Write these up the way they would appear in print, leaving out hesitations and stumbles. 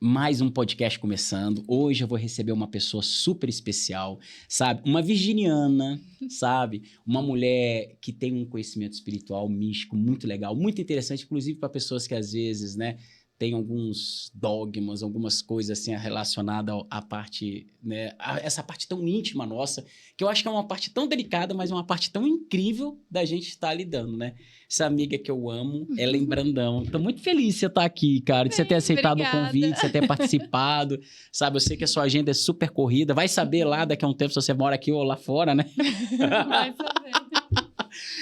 Mais um podcast começando. Hoje eu vou receber uma pessoa super especial, sabe? Uma virginiana, sabe? Uma mulher que tem um conhecimento espiritual, místico, muito legal, muito interessante, inclusive para pessoas que às vezes, né, tem alguns dogmas, algumas coisas assim relacionadas à parte, né, a essa parte tão íntima nossa, que eu acho que é uma parte tão delicada, mas é uma parte tão incrível da gente estar lidando, né? Essa amiga que eu amo, ela em Brandão. Tô muito feliz de você estar aqui, cara, de você ter aceitado o convite, de você ter participado, sabe? Eu sei que a sua agenda é super corrida, vai saber lá daqui a um tempo se você mora aqui ou lá fora, né? Vai saber.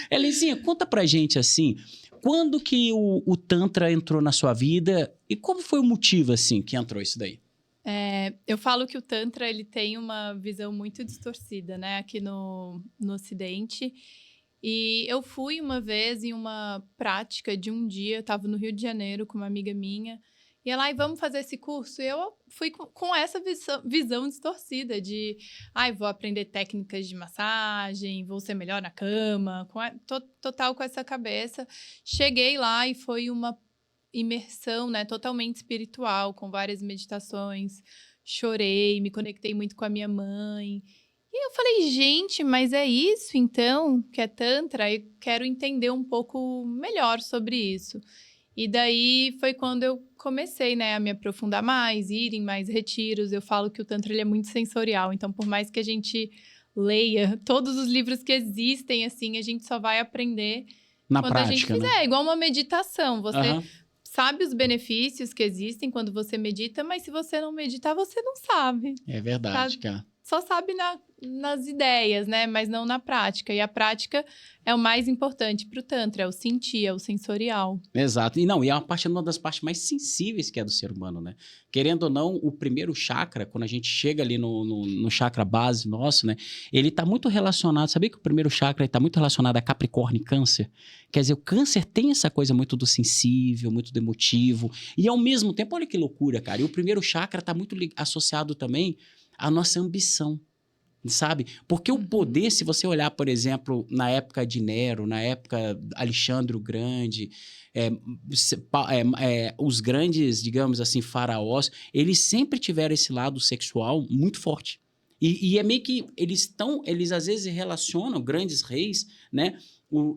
Elisinha, conta pra gente assim, quando que o Tantra entrou na sua vida e como foi o motivo, assim, que entrou isso daí? Eu falo que o Tantra ele tem uma visão muito distorcida, né, aqui no Ocidente. E eu fui uma vez em uma prática de um dia, eu estava no Rio de Janeiro com uma amiga minha, e ela, vamos fazer esse curso? E eu fui com essa visão distorcida de, vou aprender técnicas de massagem, vou ser melhor na cama, total com essa cabeça. Cheguei lá e foi uma imersão, né, totalmente espiritual, com várias meditações. Chorei, me conectei muito com a minha mãe. E eu falei, gente, mas é isso então que é Tantra? Eu quero entender um pouco melhor sobre isso. E daí foi quando eu comecei, né, a me aprofundar mais, ir em mais retiros. Eu falo que o Tantra ele é muito sensorial, então por mais que a gente leia todos os livros que existem, assim, a gente só vai aprender Na quando prática, a gente fizer. né? É igual uma meditação. Você Aham. sabe os benefícios que existem quando você medita, mas se você não meditar, você não sabe. É verdade, cara. Só sabe nas ideias, né? Mas não na prática. E a prática é o mais importante para o Tantra, é o sentir, é o sensorial. Exato. E não, e é uma das partes mais sensíveis que é do ser humano, né? Querendo ou não, o primeiro chakra, quando a gente chega ali no chakra base nosso, né? Ele tá muito relacionado, sabia que o primeiro chakra está muito relacionado a Capricórnio e Câncer? Quer dizer, o Câncer tem essa coisa muito do sensível, muito do emotivo. E ao mesmo tempo, olha que loucura, cara. E o primeiro chakra tá muito associado também à nossa ambição. Sabe? Porque o poder, se você olhar, por exemplo, na época de Nero, na época Alexandre o Grande, os grandes, digamos assim, faraós, eles sempre tiveram esse lado sexual muito forte. E é meio que eles às vezes relacionam grandes reis, né,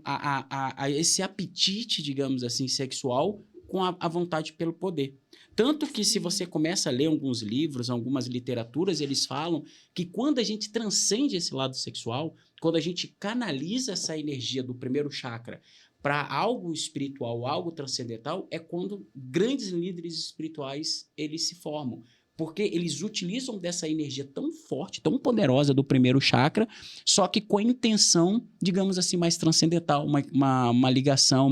a esse apetite, digamos assim, sexual com a vontade pelo poder. Tanto que se você começa a ler alguns livros, algumas literaturas, eles falam que quando a gente transcende esse lado sexual, quando a gente canaliza essa energia do primeiro chakra para algo espiritual, algo transcendental, é quando grandes líderes espirituais eles se formam. Porque eles utilizam dessa energia tão forte, tão poderosa do primeiro chakra, só que com a intenção, digamos assim, mais transcendental, uma ligação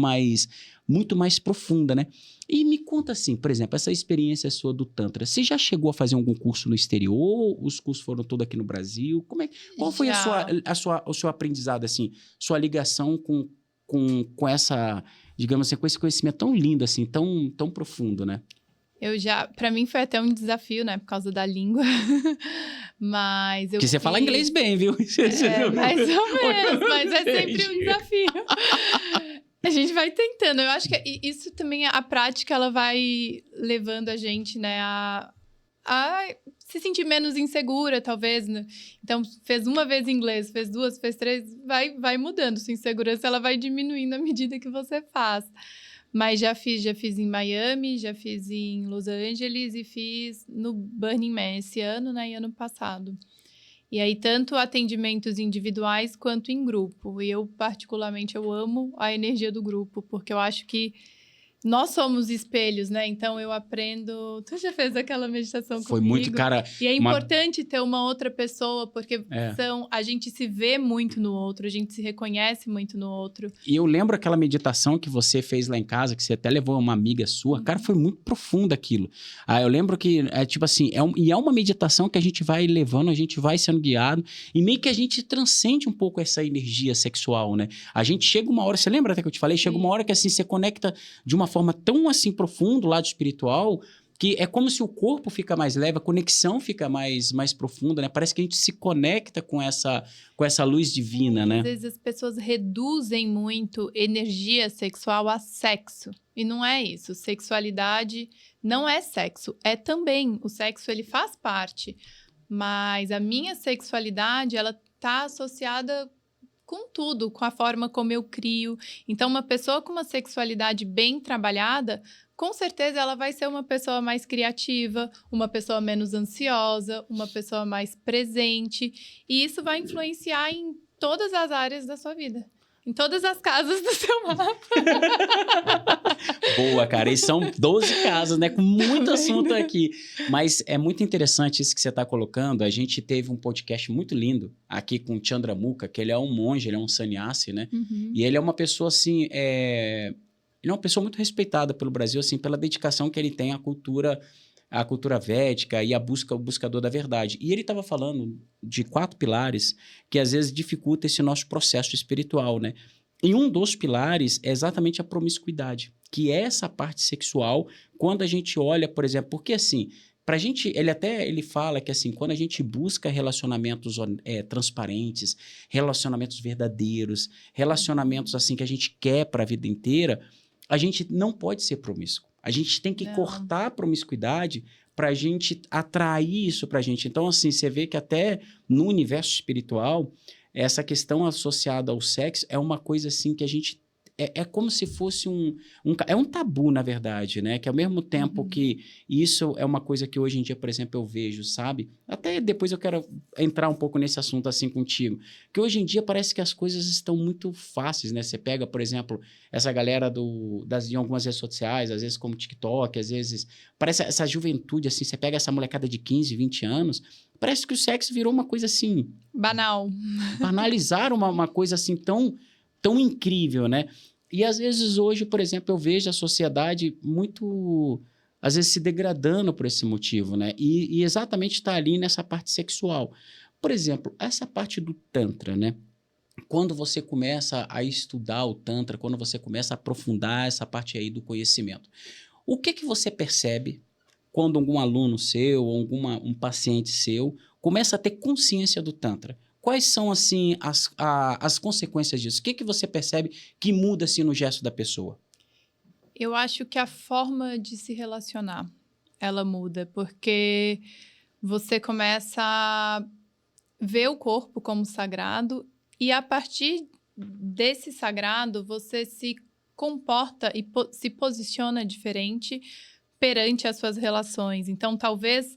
muito mais profunda, né? E me conta assim, por exemplo, essa experiência sua do Tantra, você já chegou a fazer algum curso no exterior? Os cursos foram todos aqui no Brasil? Qual foi o seu aprendizado, assim, sua ligação com essa, digamos assim, com esse conhecimento tão lindo, assim, tão profundo, né? Pra mim foi até um desafio, né, por causa da língua, mas Porque você fala inglês bem, viu? Mais ou menos, mas é sempre um desafio. A gente vai tentando. Eu acho que isso também, a prática, ela vai levando a gente, né, a se sentir menos insegura, talvez, né? Então, fez uma vez em inglês, fez duas, fez três, vai mudando. Sua insegurança, ela vai diminuindo à medida que você faz. Mas já fiz em Miami, já fiz em Los Angeles e fiz no Burning Man esse ano, né, e ano passado. E aí, tanto atendimentos individuais quanto em grupo. E eu, particularmente, eu amo a energia do grupo, porque eu acho que nós somos espelhos, né? Então, eu aprendo... Tu já fez aquela meditação comigo? Foi muito, cara... E é importante ter uma outra pessoa, porque a gente se vê muito no outro, a gente se reconhece muito no outro. E eu lembro aquela meditação que você fez lá em casa, que você até levou uma amiga sua. Cara, foi muito profundo aquilo. Eu lembro que, tipo assim, é uma meditação que a gente vai levando, a gente vai sendo guiado, e meio que a gente transcende um pouco essa energia sexual, né? A gente chega uma hora, você lembra até que eu te falei? Chega uma hora que, assim, você conecta de uma forma tão, assim, profunda, o lado espiritual, que é como se o corpo fica mais leve, a conexão fica mais profunda, né? Parece que a gente se conecta com essa luz divina, né? Às vezes as pessoas reduzem muito energia sexual a sexo. E não é isso. Sexualidade não é sexo. É também. O sexo, ele faz parte. Mas a minha sexualidade, ela tá associada com tudo, com a forma como eu crio. Então, uma pessoa com uma sexualidade bem trabalhada, com certeza ela vai ser uma pessoa mais criativa, uma pessoa menos ansiosa, uma pessoa mais presente. E isso vai influenciar em todas as áreas da sua vida. Em todas as casas do seu mapa. Boa, cara. E são 12 casas, né? Com muito assunto aqui. Mas é muito interessante isso que você está colocando. A gente teve um podcast muito lindo aqui com o Chandramukha, que ele é um monge, ele é um sannyasi, né? Uhum. E ele é uma pessoa, assim... Ele é uma pessoa muito respeitada pelo Brasil, assim, pela dedicação que ele tem à cultura védica e o buscador da verdade. E ele estava falando de 4 pilares que às vezes dificultam esse nosso processo espiritual, né? E um dos pilares é exatamente a promiscuidade, que é essa parte sexual, quando a gente olha, por exemplo, porque assim, pra gente, ele fala que assim, quando a gente busca relacionamentos transparentes, relacionamentos verdadeiros, relacionamentos assim que a gente quer para a vida inteira, a gente não pode ser promíscuo. A gente tem que cortar a promiscuidade para a gente atrair isso para a gente. Então, assim, você vê que até no universo espiritual, essa questão associada ao sexo é uma coisa assim que a gente... É como se fosse é um tabu, na verdade, né? Que ao mesmo tempo que isso é uma coisa que hoje em dia, por exemplo, eu vejo, sabe? Até depois eu quero entrar um pouco nesse assunto assim contigo. Que hoje em dia parece que as coisas estão muito fáceis, né? Você pega, por exemplo, essa galera de algumas redes sociais, às vezes como TikTok, às vezes... Parece essa juventude, assim, você pega essa molecada de 15, 20 anos, parece que o sexo virou uma coisa assim... Banal. Banalizaram uma coisa assim tão incrível, né? E às vezes hoje, por exemplo, eu vejo a sociedade muito, às vezes, se degradando por esse motivo, né? E exatamente está ali nessa parte sexual. Por exemplo, essa parte do Tantra, né? Quando você começa a estudar o Tantra, quando você começa a aprofundar essa parte aí do conhecimento, o que você percebe quando algum aluno seu ou um paciente seu começa a ter consciência do Tantra? Quais são, assim, as consequências disso? O que você percebe que muda, assim, no gesto da pessoa? Eu acho que a forma de se relacionar, ela muda, porque você começa a ver o corpo como sagrado e a partir desse sagrado você se comporta e se posiciona diferente perante as suas relações. Então, talvez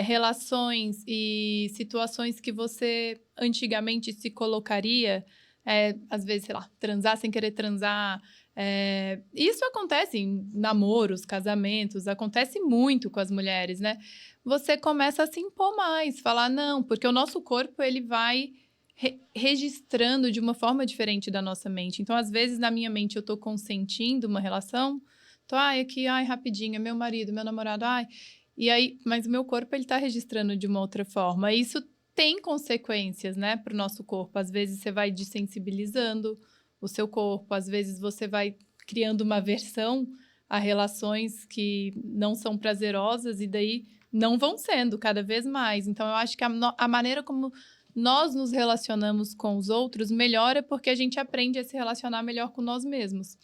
relações e situações que você antigamente se colocaria, às vezes, sei lá, transar sem querer transar. Isso acontece em namoros, casamentos, acontece muito com as mulheres, né? Você começa a se impor mais, falar não, porque o nosso corpo ele vai registrando de uma forma diferente da nossa mente. Então, às vezes, na minha mente, eu tô consentindo uma relação, aqui, rapidinho, é meu marido, meu namorado, e aí, mas o meu corpo, ele tá registrando de uma outra forma. E isso tem consequências, né, pro nosso corpo. Às vezes, você vai desensibilizando o seu corpo, às vezes, você vai criando uma aversão a relações que não são prazerosas e daí não vão sendo cada vez mais. Então, eu acho que a maneira como nós nos relacionamos com os outros melhora porque a gente aprende a se relacionar melhor com nós mesmos.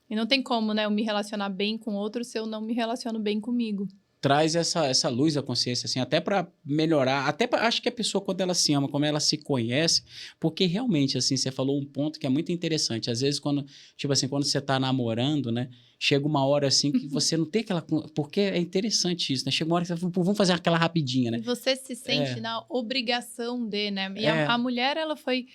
E não tem como, né, eu me relacionar bem com outros se eu não me relaciono bem comigo. Traz essa luz da consciência, assim, até para melhorar, acho que a pessoa, quando ela se ama, como ela se conhece, porque realmente, assim, você falou um ponto que é muito interessante. Às vezes, quando você tá namorando, né, chega uma hora, assim, que você não tem aquela... Porque é interessante isso, né? Chega uma hora que você fala, vamos fazer aquela rapidinha, né? E você se sente na obrigação de, né? E a mulher, ela foi...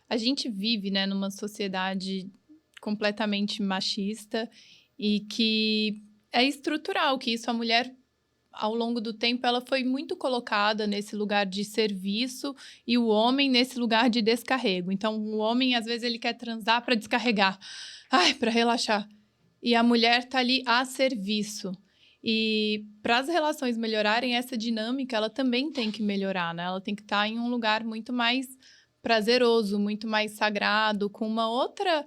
A gente vive, né, numa sociedade completamente machista e que é estrutural, que isso a mulher... Ao longo do tempo, ela foi muito colocada nesse lugar de serviço e o homem nesse lugar de descarrego. Então, o homem, às vezes, ele quer transar para descarregar, para relaxar. E a mulher tá ali a serviço. E para as relações melhorarem, essa dinâmica, ela também tem que melhorar, né? Ela tem que estar em um lugar muito mais prazeroso, muito mais sagrado, com uma outra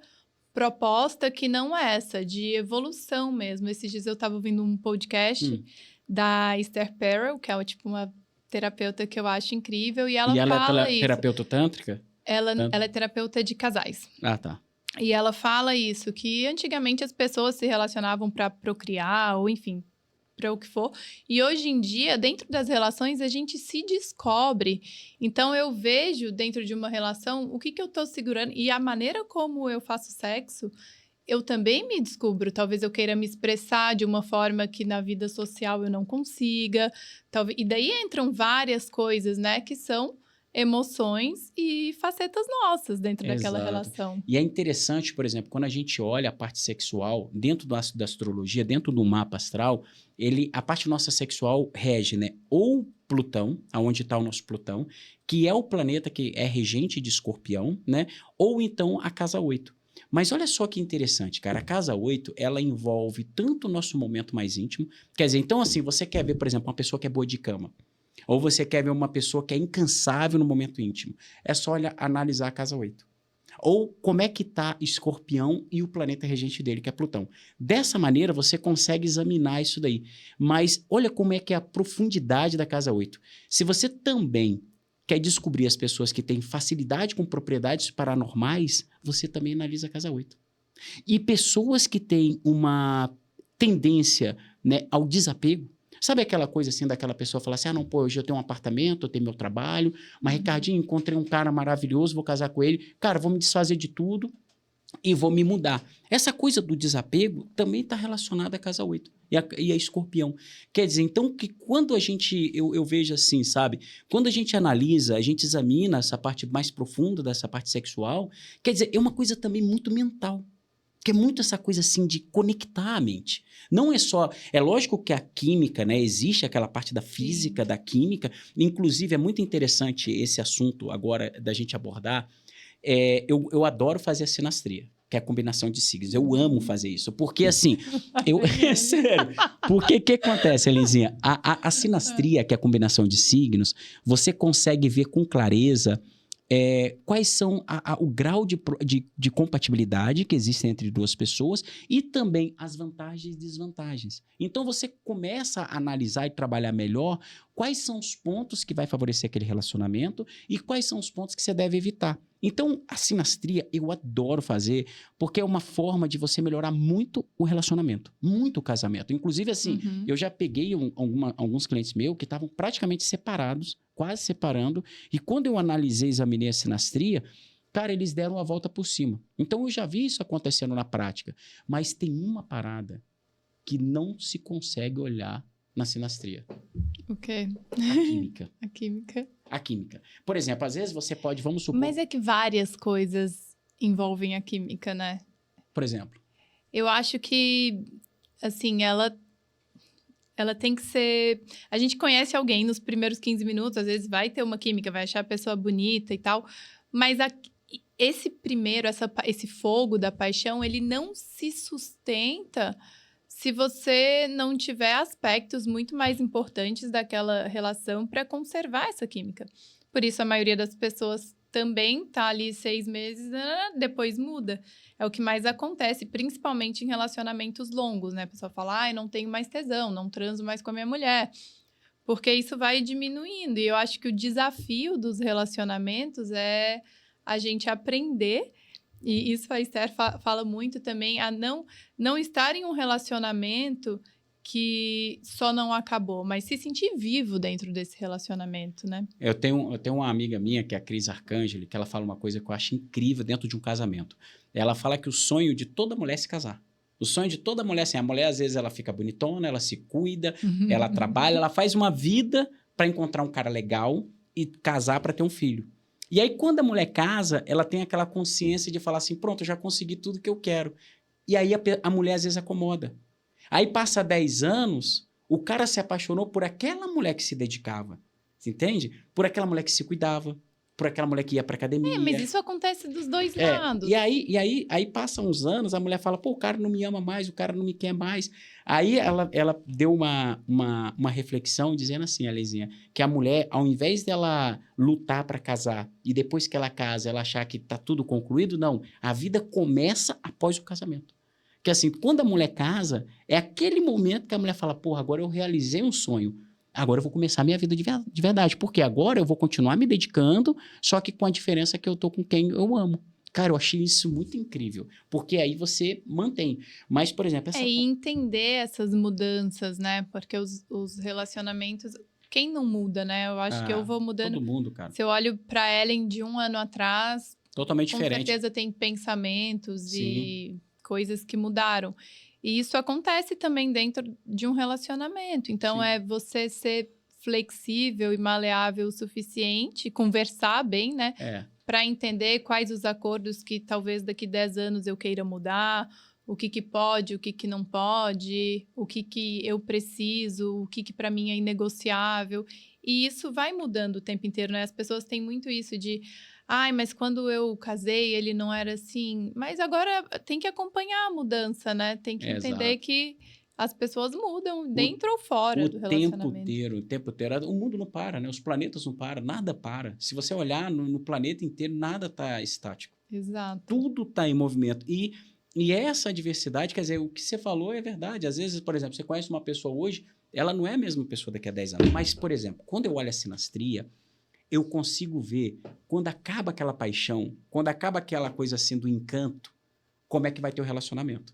proposta que não é essa, de evolução mesmo. Esses dias eu estava ouvindo um podcast... da Esther Perel, que é tipo uma terapeuta que eu acho incrível, e ela E ela fala é isso. terapeuta tântrica? Ela é terapeuta de casais. Ah, tá. E ela fala isso, que antigamente as pessoas se relacionavam para procriar, ou enfim, para o que for. E hoje em dia, dentro das relações, a gente se descobre. Então, eu vejo dentro de uma relação o que eu estou segurando. E a maneira como eu faço sexo, eu também me descubro. Talvez eu queira me expressar de uma forma que na vida social eu não consiga. Talvez... E daí entram várias coisas, né? Que são emoções e facetas nossas dentro daquela Exato. relação. E é interessante, por exemplo, quando a gente olha a parte sexual dentro da astrologia, dentro do mapa astral, a parte nossa sexual rege, né? Ou Plutão, aonde está o nosso Plutão, que é o planeta que é regente de Escorpião, né? Ou então a casa 8. Mas olha só que interessante, cara. A casa 8, ela envolve tanto o nosso momento mais íntimo. Quer dizer, então assim, você quer ver, por exemplo, uma pessoa que é boa de cama. Ou você quer ver uma pessoa que é incansável no momento íntimo. É só analisar a casa 8. Ou como é que está Escorpião e o planeta regente dele, que é Plutão. Dessa maneira, você consegue examinar isso daí. Mas olha como é que é a profundidade da casa 8. Se você também quer descobrir as pessoas que têm facilidade com propriedades paranormais, você também analisa a casa 8. E pessoas que têm uma tendência, né, ao desapego. Sabe aquela coisa assim, daquela pessoa falar assim, não, pô, hoje eu tenho um apartamento, eu tenho meu trabalho, mas Ricardinho, encontrei um cara maravilhoso, vou casar com ele, cara, vou me desfazer de tudo e vou me mudar. Essa coisa do desapego também está relacionada à casa 8 e a Escorpião. Quer dizer, então, que quando a gente, eu vejo assim, sabe, quando a gente analisa, a gente examina essa parte mais profunda dessa parte sexual, quer dizer, é uma coisa também muito mental. Que é muito essa coisa assim de conectar a mente. Não é só... É lógico que a química, né? Existe aquela parte da física, da química. Inclusive, é muito interessante esse assunto agora da gente abordar. Eu adoro fazer a sinastria, que é a combinação de signos. Eu amo fazer isso. Porque, assim... É sério. Porque o que acontece, Elisinha? A sinastria, que é a combinação de signos, você consegue ver com clareza... quais são o grau de compatibilidade que existe entre duas pessoas e também as vantagens e desvantagens. Então, você começa a analisar e trabalhar melhor quais são os pontos que vai favorecer aquele relacionamento e quais são os pontos que você deve evitar. Então, a sinastria eu adoro fazer porque é uma forma de você melhorar muito o relacionamento, muito o casamento. Inclusive, assim, eu já peguei alguns clientes meus que estavam praticamente separados, quase separando, e quando eu analisei, examinei a sinastria, cara, eles deram a volta por cima. Então, eu já vi isso acontecendo na prática. Mas tem uma parada que não se consegue olhar na sinastria. O quê? A química. A química. A química. Por exemplo, às vezes você pode, vamos supor... Mas é que várias coisas envolvem a química, né? Por exemplo? Eu acho que, assim, ela tem que ser... A gente conhece alguém nos primeiros 15 minutos, às vezes vai ter uma química, vai achar a pessoa bonita e tal, mas esse primeiro, esse fogo da paixão, ele não se sustenta se você não tiver aspectos muito mais importantes daquela relação para conservar essa química. Por isso, a maioria das pessoas também tá ali 6 meses, depois muda. É o que mais acontece, principalmente em relacionamentos longos, né? A pessoa fala, não tenho mais tesão, não transo mais com a minha mulher. Porque isso vai diminuindo. E eu acho que o desafio dos relacionamentos é a gente aprender, e isso a Esther fala muito também, a não estar em um relacionamento que só não acabou, mas se sentir vivo dentro desse relacionamento, né? Eu tenho uma amiga minha, que é a Cris Arcangeli, que ela fala uma coisa que eu acho incrível dentro de um casamento. Ela fala que o sonho de toda mulher é se casar. O sonho de toda mulher, assim, a mulher às vezes ela fica bonitona, ela se cuida, ela trabalha, ela faz uma vida para encontrar um cara legal e casar para ter um filho. E aí quando a mulher casa, ela tem aquela consciência de falar assim, pronto, eu já consegui tudo que eu quero. E aí a mulher às vezes acomoda. Aí passa 10 anos, o cara se apaixonou por aquela mulher que se dedicava, você entende? Por aquela mulher que se cuidava, por aquela mulher que ia pra academia. Mas isso acontece dos dois lados. E aí passam uns anos, a mulher fala, pô, o cara não me ama mais, o cara não me quer mais. Aí ela deu uma reflexão dizendo assim, Alezinha, que a mulher, ao invés dela lutar para casar e depois que ela casa, ela achar que tá tudo concluído, não. A vida começa após o casamento. Porque assim, quando a mulher casa, é aquele momento que a mulher fala, porra, agora eu realizei um sonho. Agora eu vou começar a minha vida de verdade. Porque agora eu vou continuar me dedicando, só que com a diferença que eu tô com quem eu amo. Cara, eu achei isso muito incrível. Porque aí você mantém. Mas, por exemplo, E entender essas mudanças, né? Porque os relacionamentos... Quem não muda, né? Eu acho que eu vou mudando. Todo mundo, cara. Se eu olho pra Ellen de um ano atrás... Totalmente diferente. Com certeza tem pensamentos Sim. E coisas que mudaram. E isso acontece também dentro de um relacionamento. Então, Sim. é você ser flexível e maleável o suficiente, conversar bem, né? Para entender quais os acordos que talvez daqui 10 anos eu queira mudar, o que pode, o que não pode, o que eu preciso, o que para mim é inegociável. E isso vai mudando o tempo inteiro, né? As pessoas têm muito isso de... Ai, mas quando eu casei, ele não era assim. Mas agora tem que acompanhar a mudança, né? Tem que entender que as pessoas mudam dentro ou fora do relacionamento. O tempo inteiro. O mundo não para, né? Os planetas não param, nada para. Se você olhar no planeta inteiro, nada está estático. Exato. Tudo está em movimento. E essa diversidade, quer dizer, o que você falou é verdade. Às vezes, por exemplo, você conhece uma pessoa hoje, ela não é a mesma pessoa daqui a 10 anos. Mas, por exemplo, quando eu olho a sinastria, eu consigo ver, quando acaba aquela paixão, quando acaba aquela coisa assim do encanto, como é que vai ter o relacionamento.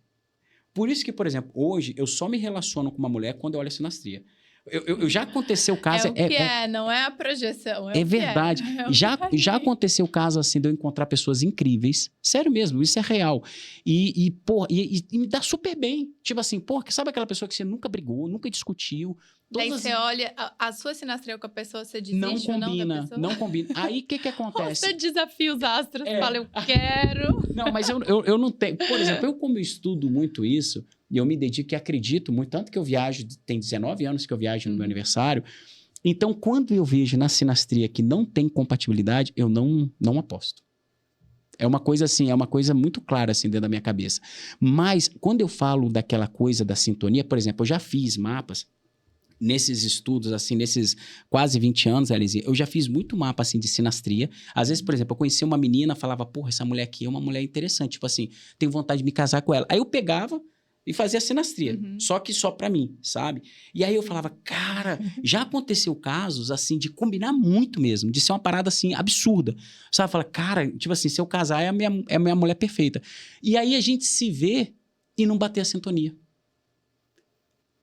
Por isso que, por exemplo, hoje eu só me relaciono com uma mulher quando eu olho a sinastria. Eu já aconteceu o caso... não é a projeção. É verdade. Já aconteceu o caso assim de eu encontrar pessoas incríveis. Sério mesmo, isso é real. E me dá super bem. Tipo assim, porra, sabe aquela pessoa que você nunca brigou, nunca discutiu? Daí você olha a sua sinastria com a pessoa, você desiste não combina, ou não da pessoa? Não combina. Aí o que acontece? Você desafia os astros, fala, eu quero. Não, mas eu não tenho... Por exemplo, eu como estudo muito isso, e eu me dedico e acredito muito, tanto que eu viajo, tem 19 anos que eu viajo no meu aniversário. Então, quando eu vejo na sinastria que não tem compatibilidade, eu não aposto. É uma coisa assim, é uma coisa muito clara assim dentro da minha cabeça. Mas, quando eu falo daquela coisa da sintonia, por exemplo, eu já fiz mapas nesses estudos, assim, nesses quase 20 anos, Alice, eu já fiz muito mapa, assim, de sinastria. Às vezes, por exemplo, eu conhecia uma menina, falava, porra, essa mulher aqui é uma mulher interessante, tipo assim, tenho vontade de me casar com ela. Aí eu pegava e fazia a sinastria, só que só pra mim, sabe? E aí eu falava, cara, já aconteceu casos, assim, de combinar muito mesmo, de ser uma parada, assim, absurda. Sabe? Fala, cara, tipo assim, se eu casar é a minha mulher perfeita. E aí a gente se vê e não bater a sintonia.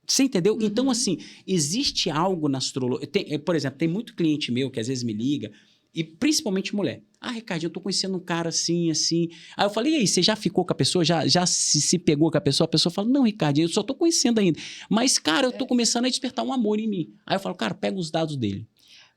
Você entendeu? Então, assim, existe algo na astrologia. Por exemplo, tem muito cliente meu que às vezes me liga, e principalmente mulher. Ah, Ricardinho, eu tô conhecendo um cara assim, assim. Aí eu falei, e aí, você já ficou com a pessoa? Já se pegou com a pessoa? A pessoa fala, não, Ricardinho, eu só tô conhecendo ainda. Mas, cara, eu tô começando a despertar um amor em mim. Aí eu falo, cara, pega os dados dele.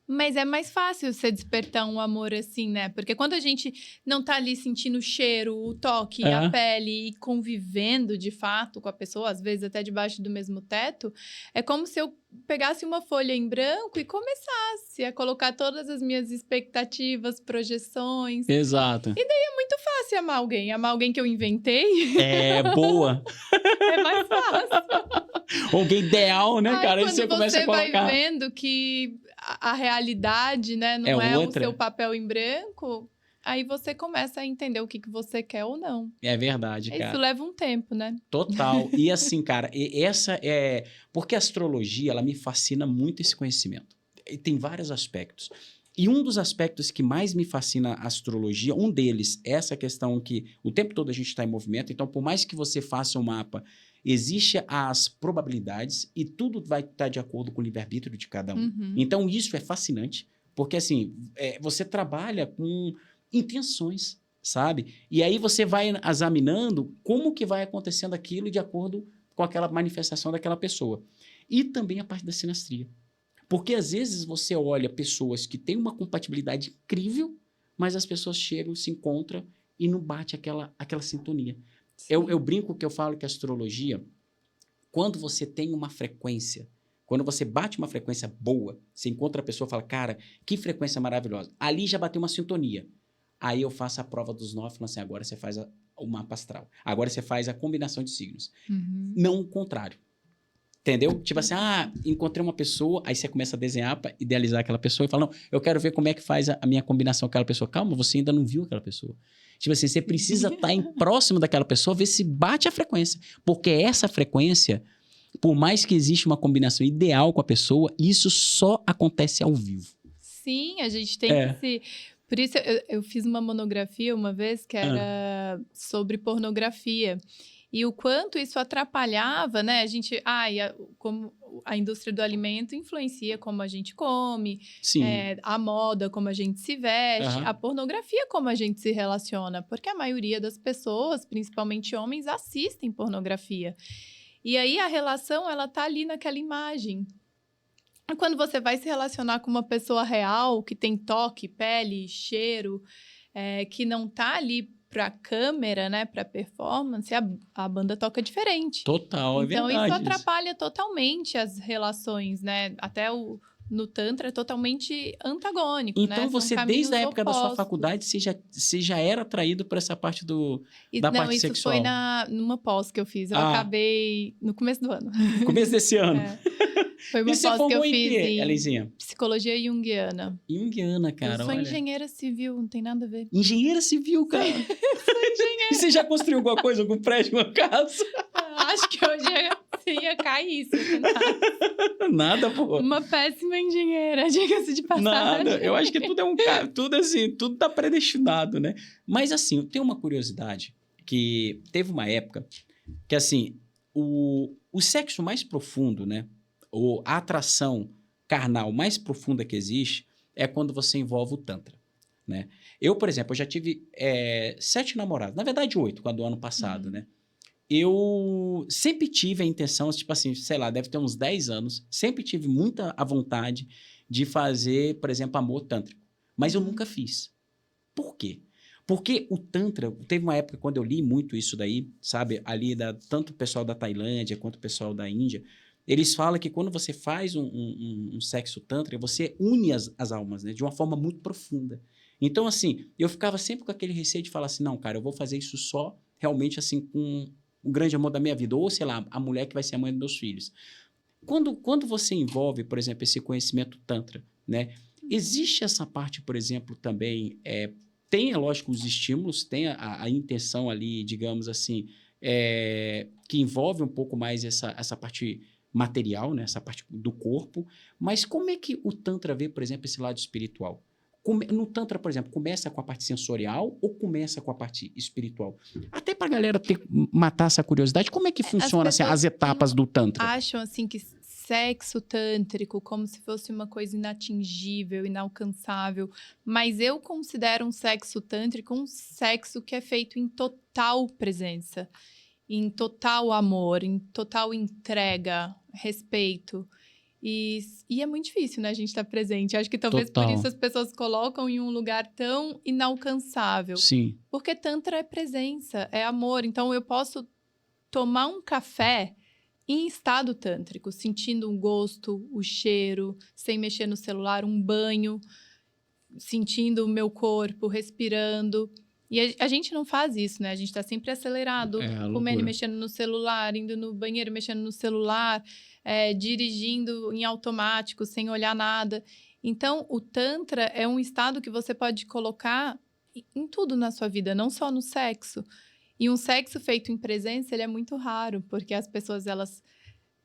Mas é mais fácil você despertar um amor assim, né? Porque quando a gente não tá ali sentindo o cheiro, o toque, a pele e convivendo de fato com a pessoa, às vezes até debaixo do mesmo teto, é como se eu pegasse uma folha em branco e começasse a colocar todas as minhas expectativas, projeções. Exato. E daí é muito fácil amar alguém. Amar alguém que eu inventei. É, boa. É mais fácil. Alguém ideal, né, cara? Aí Você começa a colocar... vai vendo que a realidade, né, não é o seu papel em branco, aí você começa a entender o que você quer ou não. É verdade, cara. Isso leva um tempo, né? Total. E assim, cara, essa é... Porque a astrologia, ela me fascina muito esse conhecimento. E tem vários aspectos. E um dos aspectos que mais me fascina a astrologia, um deles é essa questão que o tempo todo a gente está em movimento, então por mais que você faça um mapa, existem as probabilidades e tudo vai estar de acordo com o livre-arbítrio de cada um. Então isso é fascinante, porque assim, você trabalha com intenções, sabe? E aí você vai examinando como que vai acontecendo aquilo de acordo com aquela manifestação daquela pessoa. E também a parte da sinastria. Porque às vezes você olha pessoas que têm uma compatibilidade incrível, mas as pessoas chegam, se encontram e não bate aquela sintonia. Eu brinco que eu falo que a astrologia, quando você tem uma frequência, quando você bate uma frequência boa, você encontra a pessoa e fala, cara, que frequência maravilhosa. Ali já bateu uma sintonia. Aí eu faço a prova dos 9 e falo assim, agora você faz o mapa astral. Agora você faz a combinação de signos. Não o contrário. Entendeu? Tipo assim, encontrei uma pessoa, aí você começa a desenhar pra idealizar aquela pessoa e fala, não, eu quero ver como é que faz a minha combinação com aquela pessoa. Calma, você ainda não viu aquela pessoa. Tipo assim, você precisa estar próximo daquela pessoa, ver se bate a frequência. Porque essa frequência, por mais que exista uma combinação ideal com a pessoa, isso só acontece ao vivo. Sim, a gente tem que se... Por isso, eu fiz uma monografia uma vez que era sobre pornografia. E o quanto isso atrapalhava, né? A gente... como a indústria do alimento influencia como a gente come, a moda, como a gente se veste, a pornografia, como a gente se relaciona. Porque a maioria das pessoas, principalmente homens, assistem pornografia. E aí, a relação, ela tá ali naquela imagem. Quando você vai se relacionar com uma pessoa real, que tem toque, pele, cheiro, que não tá ali pra câmera, né, pra performance, a banda toca diferente. Total, então, é verdade. Isso atrapalha totalmente as relações, né? Até no Tantra é totalmente antagônico, então, né? você, desde a época da sua faculdade, você já era atraído por essa parte da parte sexual? Não, isso foi numa pós que eu fiz. Eu acabei no começo do ano. No começo desse ano? Foi uma pós que eu fiz em Elisinha? psicologia junguiana. Junguiana, cara, eu sou engenheira civil, não tem nada a ver. Engenheira civil, cara? Sou engenheira. E você já construiu alguma coisa, algum prédio, uma casa? Acho que hoje ia cair isso. Nada, pô. Uma péssima engenheira, diga-se de passagem. Nada, eu acho que tudo assim, tudo tá predestinado, né? Mas assim, eu tenho uma curiosidade, que teve uma época que assim, o sexo mais profundo, né? Ou a atração carnal mais profunda que existe é quando você envolve o Tantra, né? Eu, por exemplo, eu já tive 7 namorados, na verdade 8, quando o ano passado, né? Eu sempre tive a intenção, tipo assim, sei lá, deve ter uns 10 anos, sempre tive muita a vontade de fazer, por exemplo, amor tântrico. Mas eu nunca fiz. Por quê? Porque o Tantra, teve uma época quando eu li muito isso daí, sabe? Ali, tanto o pessoal da Tailândia quanto o pessoal da Índia, eles falam que quando você faz um sexo Tantra, você une as almas, né? De uma forma muito profunda. Então, assim, eu ficava sempre com aquele receio de falar assim, não, cara, eu vou fazer isso só realmente assim com o grande amor da minha vida, ou, sei lá, a mulher que vai ser a mãe dos meus filhos. Quando você envolve, por exemplo, esse conhecimento Tantra, né? Existe essa parte, por exemplo, também, tem, lógico, os estímulos, tem a intenção ali, digamos assim, que envolve um pouco mais essa parte material, né? Essa parte do corpo, mas como é que o Tantra vê, por exemplo, esse lado espiritual? No Tantra, por exemplo, começa com a parte sensorial ou começa com a parte espiritual? Até para a galera matar essa curiosidade, como é que funciona as etapas do Tantra? Acham assim que sexo tântrico como se fosse uma coisa inatingível, inalcançável, mas eu considero um sexo tântrico um sexo que é feito em total presença, em total amor, em total entrega, respeito. E é muito difícil, né, a gente estar presente. Acho que talvez por isso as pessoas colocam em um lugar tão inalcançável. Sim. Porque Tantra é presença, é amor. Então, eu posso tomar um café em estado tântrico, sentindo um gosto, o cheiro, sem mexer no celular, um banho, sentindo o meu corpo, respirando. E a gente não faz isso, né? A gente está sempre acelerado, comendo, mexendo no celular, indo no banheiro, mexendo no celular, dirigindo em automático, sem olhar nada. Então, o Tantra é um estado que você pode colocar em tudo na sua vida, não só no sexo. E um sexo feito em presença, ele é muito raro, porque as pessoas, elas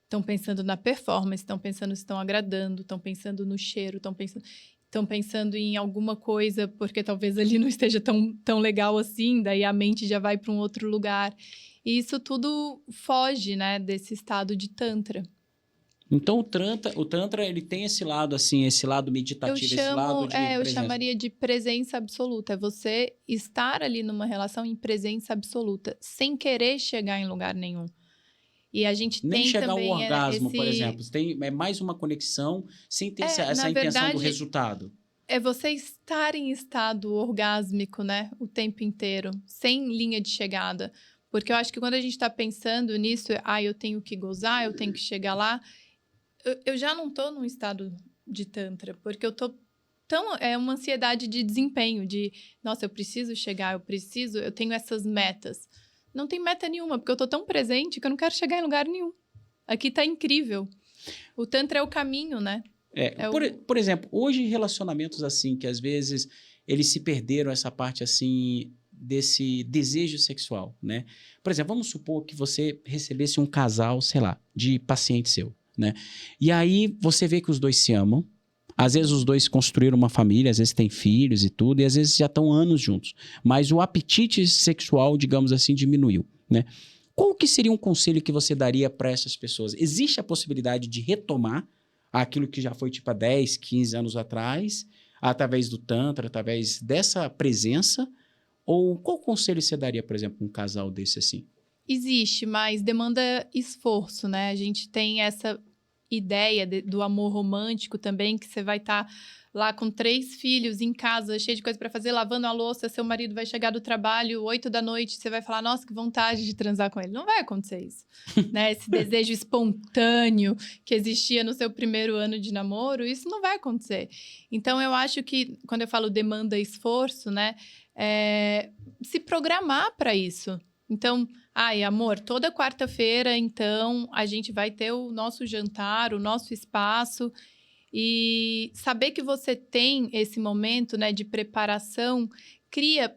estão pensando na performance, estão pensando se estão agradando, estão pensando no cheiro, estão pensando em alguma coisa, porque talvez ali não esteja tão legal assim, daí a mente já vai para um outro lugar. E isso tudo foge, né, desse estado de Tantra. Então, o Tantra, ele tem esse lado, assim, esse lado meditativo, esse lado de presença. Eu chamaria de presença absoluta. É você estar ali numa relação em presença absoluta, sem querer chegar em lugar nenhum. E a gente nem tem chegar também ao orgasmo, por exemplo. É mais uma conexão sem ter essa intenção do resultado. É você estar em estado orgásmico, né? O tempo inteiro, sem linha de chegada. Porque eu acho que quando a gente está pensando nisso, eu tenho que gozar, eu tenho que chegar lá, eu já não estou num estado de Tantra, porque eu tô é uma ansiedade de desempenho, de, nossa, eu preciso chegar, eu tenho essas metas. Não tem meta nenhuma, porque eu tô tão presente que eu não quero chegar em lugar nenhum. aqui tá incrível. O Tantra é o caminho, né? Por exemplo, hoje relacionamentos assim, que às vezes eles se perderam essa parte assim desse desejo sexual, né? Por exemplo, vamos supor que você recebesse um casal, sei lá, de paciente seu, né? E aí você vê que os dois se amam, às vezes os dois construíram uma família, às vezes têm filhos e tudo, e às vezes já estão anos juntos, mas o apetite sexual, digamos assim, diminuiu, né? Qual que seria um conselho que você daria para essas pessoas? Existe a possibilidade de retomar aquilo que já foi tipo há 10, 15 anos atrás, através do Tantra, através dessa presença? Ou qual conselho você daria, por exemplo, um casal desse assim? Existe, mas demanda esforço, né? A gente tem essa ideia do amor romântico também, que você vai estar lá com 3 filhos em casa, cheio de coisa para fazer, lavando a louça, seu marido vai chegar do trabalho 8 da noite, você vai falar, nossa, que vontade de transar com ele. Não vai acontecer isso, né? Esse desejo espontâneo que existia no seu primeiro ano de namoro, isso não vai acontecer. Então, eu acho que, quando eu falo demanda esforço, né? Se programar para isso. Então, amor, toda quarta-feira, então, a gente vai ter o nosso jantar, o nosso espaço. E saber que você tem esse momento, né, de preparação, cria...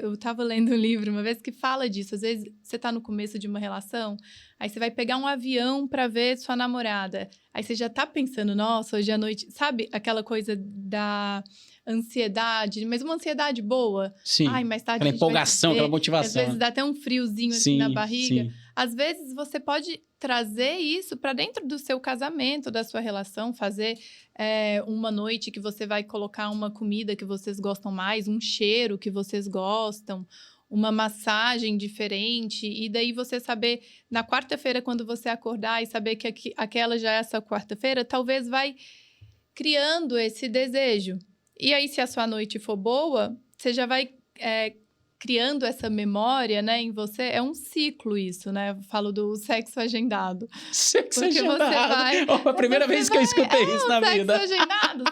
eu estava lendo um livro uma vez que fala disso. Às vezes, você está no começo de uma relação, aí você vai pegar um avião para ver sua namorada. Aí você já está pensando, nossa, hoje à noite... Sabe aquela coisa da ansiedade, mas uma ansiedade boa? Sim, Ai, mais tarde aquela empolgação, aquela motivação. Às vezes dá até um friozinho assim na barriga. Às vezes você pode trazer isso para dentro do seu casamento, da sua relação, fazer uma noite que você vai colocar uma comida que vocês gostam mais, um cheiro que vocês gostam, uma massagem diferente, e daí você saber, na quarta-feira, quando você acordar e saber que aquela já é essa quarta-feira, talvez vai criando esse desejo. E aí, se a sua noite for boa, você já vai criando essa memória, né, em você. É um ciclo isso, né? Eu falo do sexo agendado. Sexo agendado. A primeira vez que eu escutei isso na vida. Sexo agendado.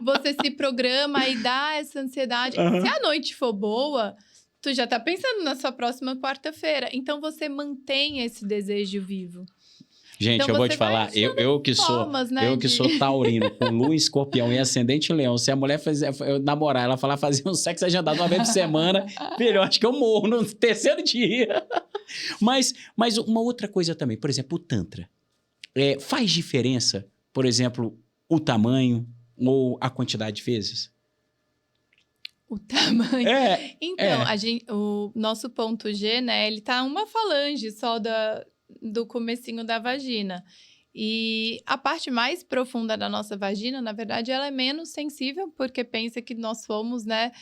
Você se programa e dá essa ansiedade. Uhum. Se a noite for boa, tu já tá pensando na sua próxima quarta-feira. Então, você mantém esse desejo vivo. Gente, então, eu vou te falar, eu que sou taurino, com lua em escorpião e ascendente em leão, se a mulher eu namorar, ela falar fazer um sexo agendado uma vez por semana, filho, eu acho que eu morro no terceiro dia. Mas uma outra coisa também, por exemplo, o Tantra. Faz diferença, por exemplo, o tamanho ou a quantidade de vezes? O tamanho. Então, o nosso ponto G, né, ele tá uma falange só do comecinho da vagina. E a parte mais profunda da nossa vagina, na verdade, ela é menos sensível, porque pensa que nós fomos, né,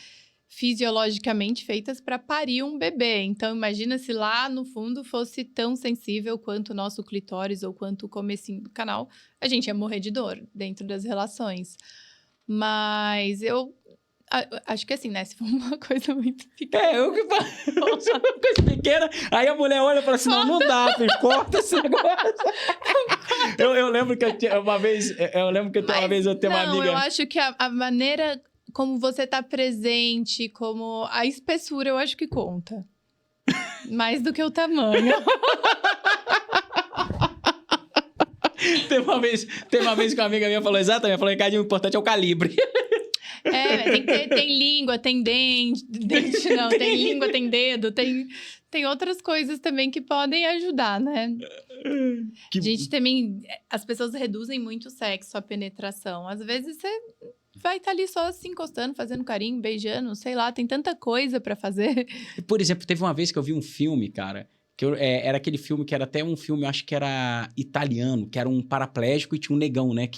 fisiologicamente feitas para parir um bebê. Então, imagina se lá no fundo fosse tão sensível quanto o nosso clitóris ou quanto o comecinho do canal, a gente ia morrer de dor dentro das relações. Mas eu acho que assim, né? Se for uma coisa muito pequena. Se for uma coisa pequena, aí a mulher olha e fala assim: não dá, filho, corta esse negócio. eu lembro que uma vez eu tenho uma amiga. Eu acho que a maneira como você tá presente, como a espessura, eu acho que conta. Mais do que o tamanho. Tem uma vez que uma amiga minha falou exatamente, falou que o importante é o calibre. Tem língua, tem dente não, tem língua, tem dedo, tem outras coisas também que podem ajudar, né? A gente também, as pessoas reduzem muito o sexo, a penetração. Às vezes você vai estar ali só se encostando, fazendo carinho, beijando, sei lá, tem tanta coisa pra fazer. Por exemplo, teve uma vez que eu vi um filme, cara, que era aquele filme que era até um filme, eu acho que era italiano, que era um paraplégico e tinha um negão, né,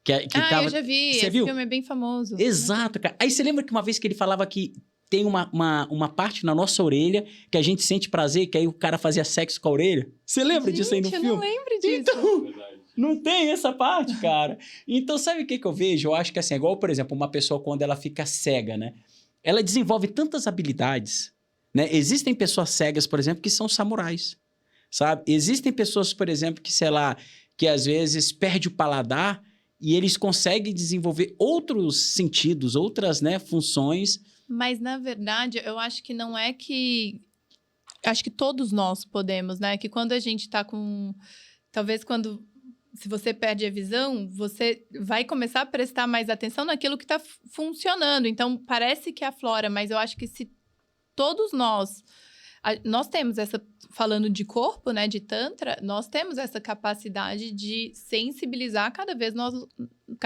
eu já vi. Esse filme é bem famoso. Exato, cara. Aí você lembra que uma vez que ele falava que tem uma parte na nossa orelha que a gente sente prazer, que aí o cara fazia sexo com a orelha? Você lembra disso aí no filme? Eu não lembro disso. Então, não tem essa parte, cara. Então, sabe o que eu vejo? Eu acho que assim, igual, por exemplo, uma pessoa quando ela fica cega, né? Ela desenvolve tantas habilidades, né? Existem pessoas cegas, por exemplo, que são samurais, sabe? Existem pessoas, por exemplo, que, sei lá, que às vezes perde o paladar e eles conseguem desenvolver outros sentidos, outras, né, funções. Mas, na verdade, eu acho que não é que... Acho que todos nós podemos, né? Que quando a gente tá com talvez se você perde a visão, você vai começar a prestar mais atenção naquilo que está funcionando. Então, parece que aflora, mas eu acho que se todos nós temos essa, falando de corpo, né, de Tantra, nós temos essa capacidade de sensibilizar cada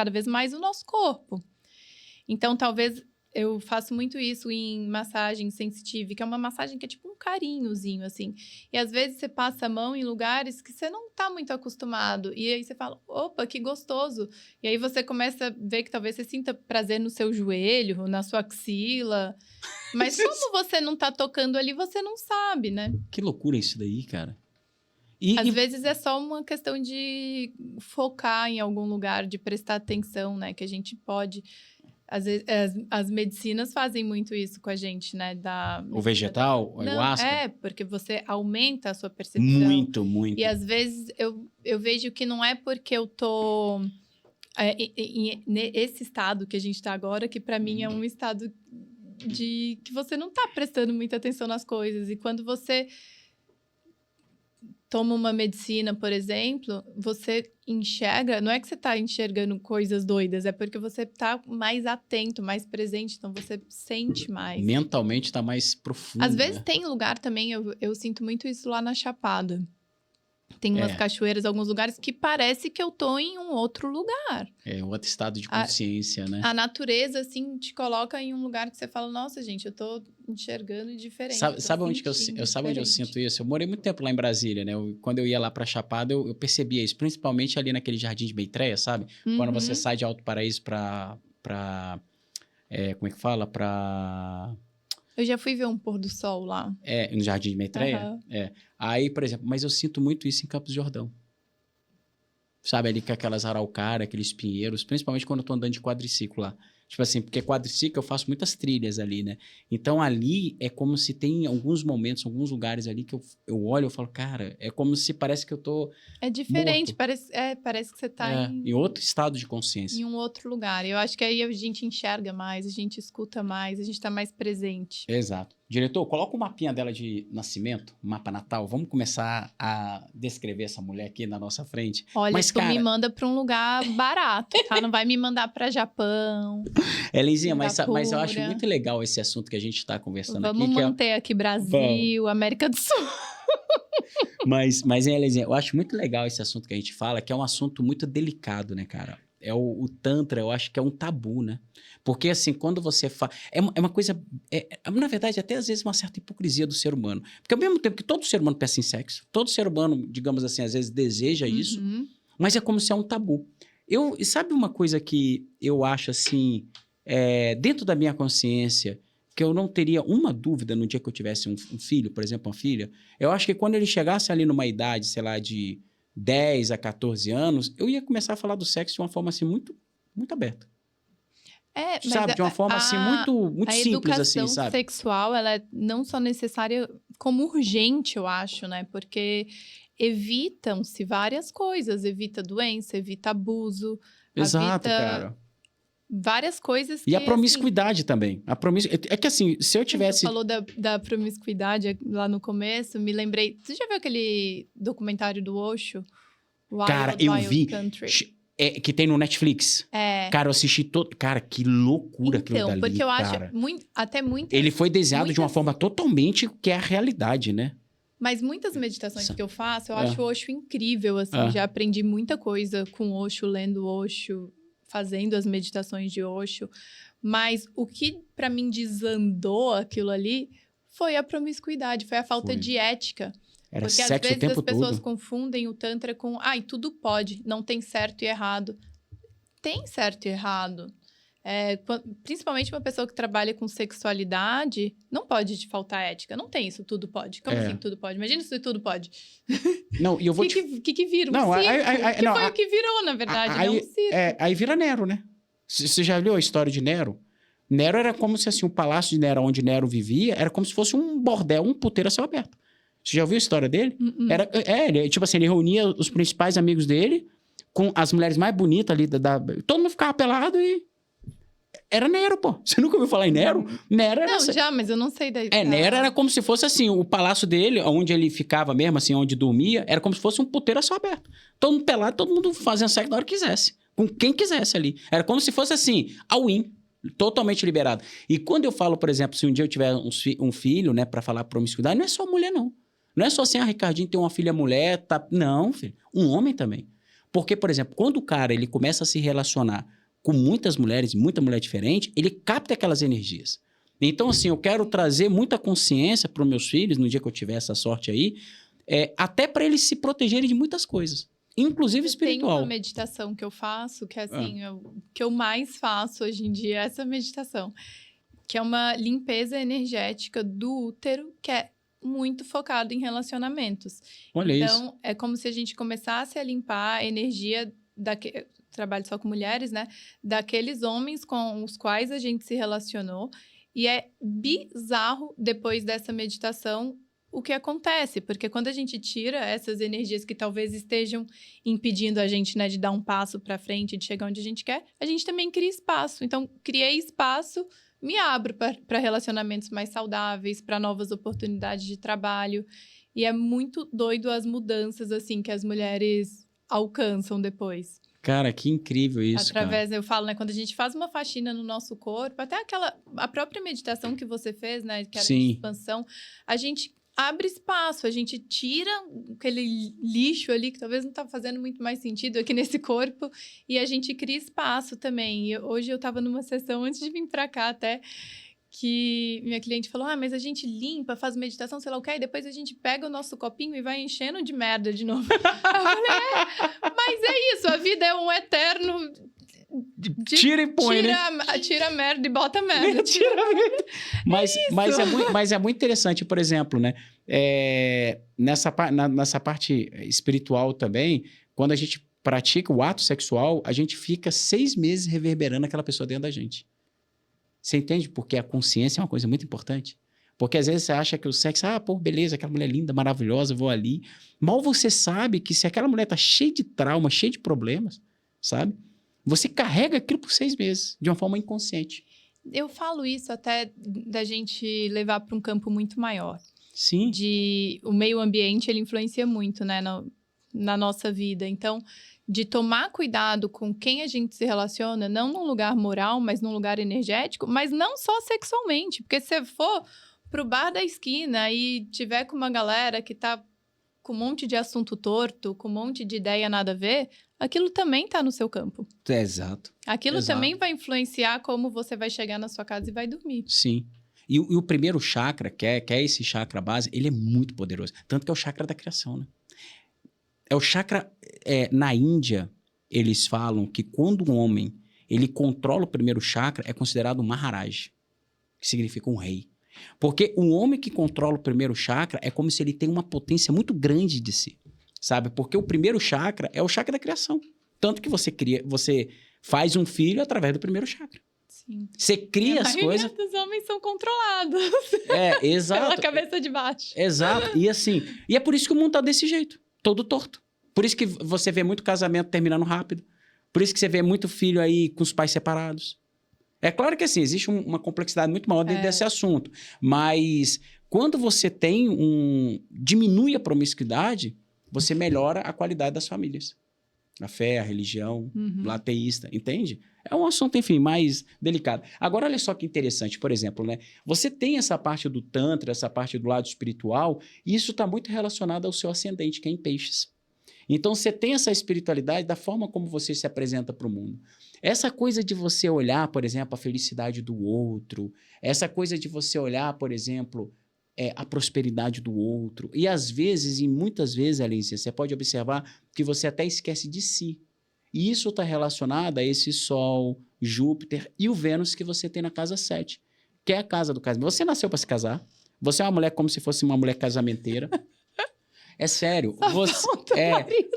vez mais o nosso corpo. Então, talvez eu faço muito isso em massagem sensitive, que é uma massagem que é tipo um carinhozinho, assim. E às vezes você passa a mão em lugares que você não tá muito acostumado. E aí você fala, opa, que gostoso. E aí você começa a ver que talvez você sinta prazer no seu joelho, na sua axila. Mas como você não tá tocando ali, você não sabe, né? Que loucura isso daí, cara. Às vezes é só uma questão de focar em algum lugar, de prestar atenção, né? Que a gente pode... Às vezes, as medicinas fazem muito isso com a gente, né? O vegetal, o ayahuasca? Porque você aumenta a sua percepção. Muito, muito. E às vezes eu vejo que não é porque eu tô nesse estado que a gente tá agora, que para mim é um estado de que você não tá prestando muita atenção nas coisas. E quando você toma uma medicina, por exemplo, você enxerga... Não é que você está enxergando coisas doidas, é porque você está mais atento, mais presente, então você sente mais. Mentalmente está mais profundo. Às vezes tem lugar também, eu sinto muito isso lá na Chapada. Tem umas cachoeiras, alguns lugares que parece que eu tô em um outro lugar. É outro estado de consciência, né? A natureza, assim, te coloca em um lugar que você fala, nossa, gente, eu tô enxergando diferente. Sabe onde eu sinto isso? Eu morei muito tempo lá em Brasília, né? Quando eu ia lá pra Chapada, eu percebia isso. Principalmente ali naquele Jardim de Beitreia, sabe? Uhum. Quando você sai de Alto Paraíso pra como é que fala? Eu já fui ver um pôr do sol lá. No Jardim de Beitreia? Uhum. Aí, por exemplo, mas eu sinto muito isso em Campos do Jordão. Sabe, ali com aquelas araucárias, aqueles pinheiros, principalmente quando eu tô andando de quadriciclo lá. Tipo assim, porque quadriciclo eu faço muitas trilhas ali, né? Então ali é como se tem alguns momentos, alguns lugares ali que eu olho e falo, cara, é como se parece que eu tô É diferente, morto. parece que você tá em outro estado de consciência. Em um outro lugar. Eu acho que aí a gente enxerga mais, a gente escuta mais, a gente tá mais presente. Exato. Diretor, coloca o mapinha dela de nascimento, mapa natal. Vamos começar a descrever essa mulher aqui na nossa frente. Olha, mas, tu me manda pra um lugar barato, tá? Não vai me mandar pra Japão. Elisinha, mas eu acho muito legal esse assunto que a gente tá conversando aqui. Vamos manter aqui Brasil, América do Sul. Mas Elisinha, eu acho muito legal esse assunto que a gente fala, que é um assunto muito delicado, né, cara? O Tantra, eu acho que é um tabu, né? Porque, assim, quando você fala... É uma coisa... na verdade, até às vezes uma certa hipocrisia do ser humano. Porque ao mesmo tempo que todo ser humano pensa em sexo, todo ser humano, digamos assim, às vezes deseja isso, mas é como se é um tabu. E sabe uma coisa que eu acho, assim, dentro da minha consciência, que eu não teria uma dúvida no dia que eu tivesse um filho, por exemplo, uma filha, eu acho que quando ele chegasse ali numa idade, sei lá, de 10 a 14 anos, eu ia começar a falar do sexo de uma forma, assim, muito, muito aberta. Sabe? De uma forma, assim, muito simples, assim, sabe? A educação sexual, ela é não só necessária, como urgente, eu acho, né? Porque evitam-se várias coisas. Evita doença, evita abuso. Exato, cara. Várias coisas que... E a promiscuidade assim, também. É que, assim, se eu tivesse... Você falou da promiscuidade lá no começo, me lembrei... Você já viu aquele documentário do Osho? Cara, eu vi... que tem no Netflix. Cara, eu assisti todo... Cara, que loucura aquilo dali, porque eu acho até muitas... Ele foi desenhado de uma forma totalmente que é a realidade, né? Mas muitas meditações que eu faço, eu acho o Osho incrível, assim. Já aprendi muita coisa com o Osho, lendo o Osho, fazendo as meditações de Osho. Mas o que, para mim, desandou aquilo ali foi a promiscuidade, foi a falta de ética. Era porque sexo às vezes o tempo as pessoas todo. confundem o Tantra com... e tudo pode, não tem certo e errado. Tem certo e errado. Principalmente uma pessoa que trabalha com sexualidade, não pode te faltar ética. Não tem isso, tudo pode. Como assim tudo pode? Imagina se tudo pode. Não, e eu vou que vira? Não, foi o que virou, na verdade, não um circo. Aí vira Nero, né? Você já leu a história de Nero? Nero era como se, assim, o palácio de Nero, onde Nero vivia, era como se fosse um bordel, um puteiro a céu aberto. Você já ouviu a história dele? Ele, tipo assim, ele reunia os principais amigos dele com as mulheres mais bonitas ali. Todo mundo ficava pelado e... Era Nero, pô. Você nunca ouviu falar em Nero? Nero era... Não, já, mas eu não sei daí. Nero era como se fosse assim, o palácio dele, onde ele ficava mesmo, assim, onde dormia, era como se fosse um puteiro a céu aberto. Todo mundo pelado, todo mundo fazendo sexo na hora que quisesse. Com quem quisesse ali. Era como se fosse assim, all-in, totalmente liberado. E quando eu falo, por exemplo, se um dia eu tiver um filho, né, pra falar promiscuidade, não é só mulher, não. Não é só assim, Ricardinho tem uma filha mulher, tá... Não, filho. Um homem também. Porque, por exemplo, quando o cara, ele começa a se relacionar com muitas mulheres, muita mulher diferente, ele capta aquelas energias. Então, assim, eu quero trazer muita consciência para os meus filhos, no dia que eu tiver essa sorte aí, até para eles se protegerem de muitas coisas, inclusive espiritual. Tem uma meditação que eu faço, que é assim, o que eu mais faço hoje em dia é essa meditação, que é uma limpeza energética do útero, que é muito focado em relacionamentos. Olha então, isso. é como se a gente começasse a limpar a energia trabalho só com mulheres, né? Daqueles homens com os quais a gente se relacionou. E é bizarro, depois dessa meditação, o que acontece. Porque quando a gente tira essas energias que talvez estejam impedindo a gente, né, de dar um passo para frente, de chegar onde a gente quer, a gente também cria espaço. Então, criei espaço, me abro para relacionamentos mais saudáveis, para novas oportunidades de trabalho. E é muito doido as mudanças, assim, que as mulheres alcançam depois. Cara, que incrível isso, Através, cara. eu falo, né? Quando a gente faz uma faxina no nosso corpo, até a própria meditação que você fez, né? Que era de expansão, a gente abre espaço, a gente tira aquele lixo ali que talvez não tá fazendo muito mais sentido aqui nesse corpo e a gente cria espaço também. E hoje eu tava numa sessão, antes de vir pra cá até, que minha cliente falou, mas a gente limpa, faz meditação, sei lá o que, e depois a gente pega o nosso copinho e vai enchendo de merda de novo. Eu falei, mas é isso, a vida é um eterno... Tira e põe, né? Tira merda e bota merda. Tira merda. Mas é muito interessante, por exemplo, né? Nessa parte espiritual também, quando a gente pratica o ato sexual, a gente fica 6 meses reverberando aquela pessoa dentro da gente. Você entende? Porque a consciência é uma coisa muito importante. Porque às vezes você acha que o sexo, pô, beleza, aquela mulher linda, maravilhosa, vou ali. Mal você sabe que se aquela mulher tá cheia de trauma, cheia de problemas, sabe? Você carrega aquilo por 6 meses, de uma forma inconsciente. Eu falo isso até da gente levar para um campo muito maior. Sim. O meio ambiente, ele influencia muito, né, na nossa vida. Então, de tomar cuidado com quem a gente se relaciona, não num lugar moral, mas num lugar energético, mas não só sexualmente. Porque se você for pro bar da esquina e tiver com uma galera que tá com um monte de assunto torto, com um monte de ideia nada a ver, aquilo também tá no seu campo. Exato. Aquilo também vai influenciar como você vai chegar na sua casa e vai dormir. Sim. E o primeiro chakra, que é esse chakra base, ele é muito poderoso. Tanto que é o chakra da criação, né? É o chakra... na Índia, eles falam que quando um homem ele controla o primeiro chakra, é considerado um Maharaj, que significa um rei. Porque o homem que controla o primeiro chakra é como se ele tem uma potência muito grande de si, sabe? Porque o primeiro chakra é o chakra da criação. Tanto que você faz um filho através do primeiro chakra. Sim. Você cria as coisas... A maioria dos homens são controlados. Exato. Pela cabeça de baixo. Exato. E assim, e é por isso que o mundo tá desse jeito, todo torto. Por isso que você vê muito casamento terminando rápido. Por isso que você vê muito filho aí com os pais separados. É claro que assim, existe uma complexidade muito maior dentro desse assunto. Mas quando você diminui a promiscuidade, você melhora a qualidade das famílias. A fé, a religião, o ateísta, entende? É um assunto, enfim, mais delicado. Agora, olha só que interessante, por exemplo, né? Você tem essa parte do Tantra, essa parte do lado espiritual, e isso está muito relacionado ao seu ascendente, que é em peixes. Então, você tem essa espiritualidade da forma como você se apresenta para o mundo. Essa coisa de você olhar, por exemplo, a felicidade do outro, essa coisa de você olhar, por exemplo, a prosperidade do outro. E às vezes, e muitas vezes, Alicia, você pode observar que você até esquece de si. E isso está relacionado a esse Sol, Júpiter e o Vênus que você tem na casa 7, que é a casa do casamento. Você nasceu para se casar. Você é uma mulher como se fosse uma mulher casamenteira. É sério.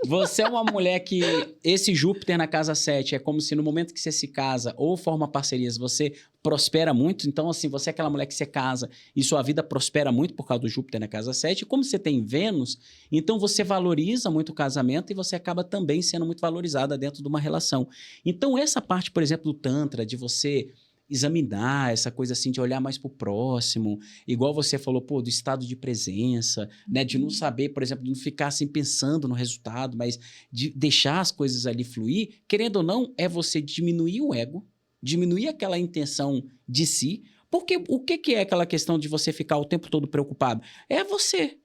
Você é uma mulher que... Esse Júpiter na casa 7 é como se no momento que você se casa ou forma parcerias, você prospera muito. Então, assim, você é aquela mulher que você casa e sua vida prospera muito por causa do Júpiter na casa 7. E como você tem Vênus, então você valoriza muito o casamento e você acaba também sendo muito valorizada dentro de uma relação. Então, essa parte, por exemplo, do Tantra, de você examinar, essa coisa assim de olhar mais pro próximo, igual você falou, pô, do estado de presença, né, de não saber, por exemplo, de não ficar assim pensando no resultado, mas de deixar as coisas ali fluir, querendo ou não, é você diminuir o ego, diminuir aquela intenção de si, porque o que é aquela questão de você ficar o tempo todo preocupado? É você.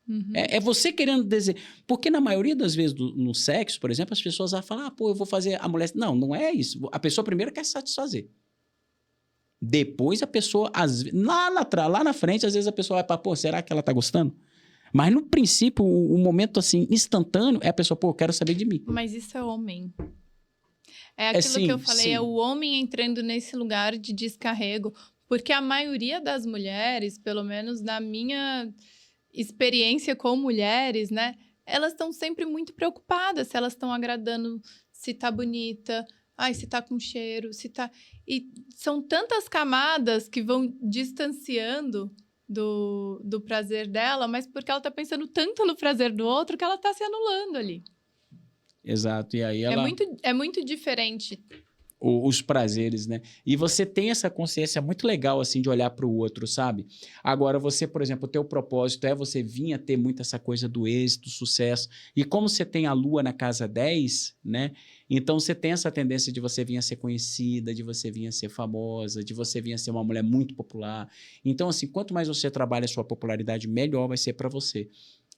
Uhum. É você querendo desejar. Porque na maioria das vezes no sexo, por exemplo, as pessoas vão falar, pô, eu vou fazer a mulher. Não, não é isso. A pessoa primeiro quer se satisfazer. Depois a pessoa, lá na frente, às vezes a pessoa vai para, pô, será que ela tá gostando? Mas no princípio, o momento assim, instantâneo, é a pessoa, pô, eu quero saber de mim. Mas isso é homem. É aquilo sim, que eu falei, sim. é o homem entrando nesse lugar de descarrego. Porque a maioria das mulheres, pelo menos na minha experiência com mulheres, né? Elas estão sempre muito preocupadas se elas estão agradando, se tá bonita, ai, se tá com cheiro, se tá... E são tantas camadas que vão distanciando do prazer dela, mas porque ela tá pensando tanto no prazer do outro que ela tá se anulando ali. Exato, e aí ela... É muito diferente. Os prazeres, né? E você tem essa consciência muito legal, assim, de olhar para o outro, sabe? Agora, você, por exemplo, o teu propósito é você vir a ter muito essa coisa do êxito, do sucesso. E como você tem a lua na casa 10, né? Então, você tem essa tendência de você vir a ser conhecida, de você vir a ser famosa, de você vir a ser uma mulher muito popular. Então, assim, quanto mais você trabalha a sua popularidade, melhor vai ser para você.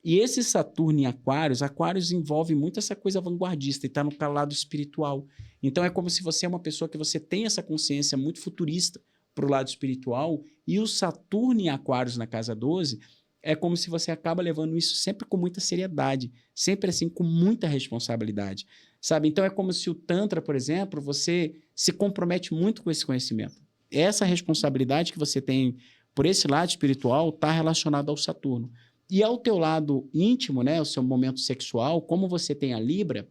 E esse Saturno em Aquários envolve muito essa coisa vanguardista e está no lado espiritual. Então é como se você é uma pessoa que você tem essa consciência muito futurista para o lado espiritual, e o Saturno em Aquários na casa 12 é como se você acaba levando isso sempre com muita seriedade, sempre assim com muita responsabilidade, sabe? Então é como se o Tantra, por exemplo, você se compromete muito com esse conhecimento. Essa responsabilidade que você tem por esse lado espiritual está relacionada ao Saturno. E ao teu lado íntimo, né, o seu momento sexual, como você tem a Libra,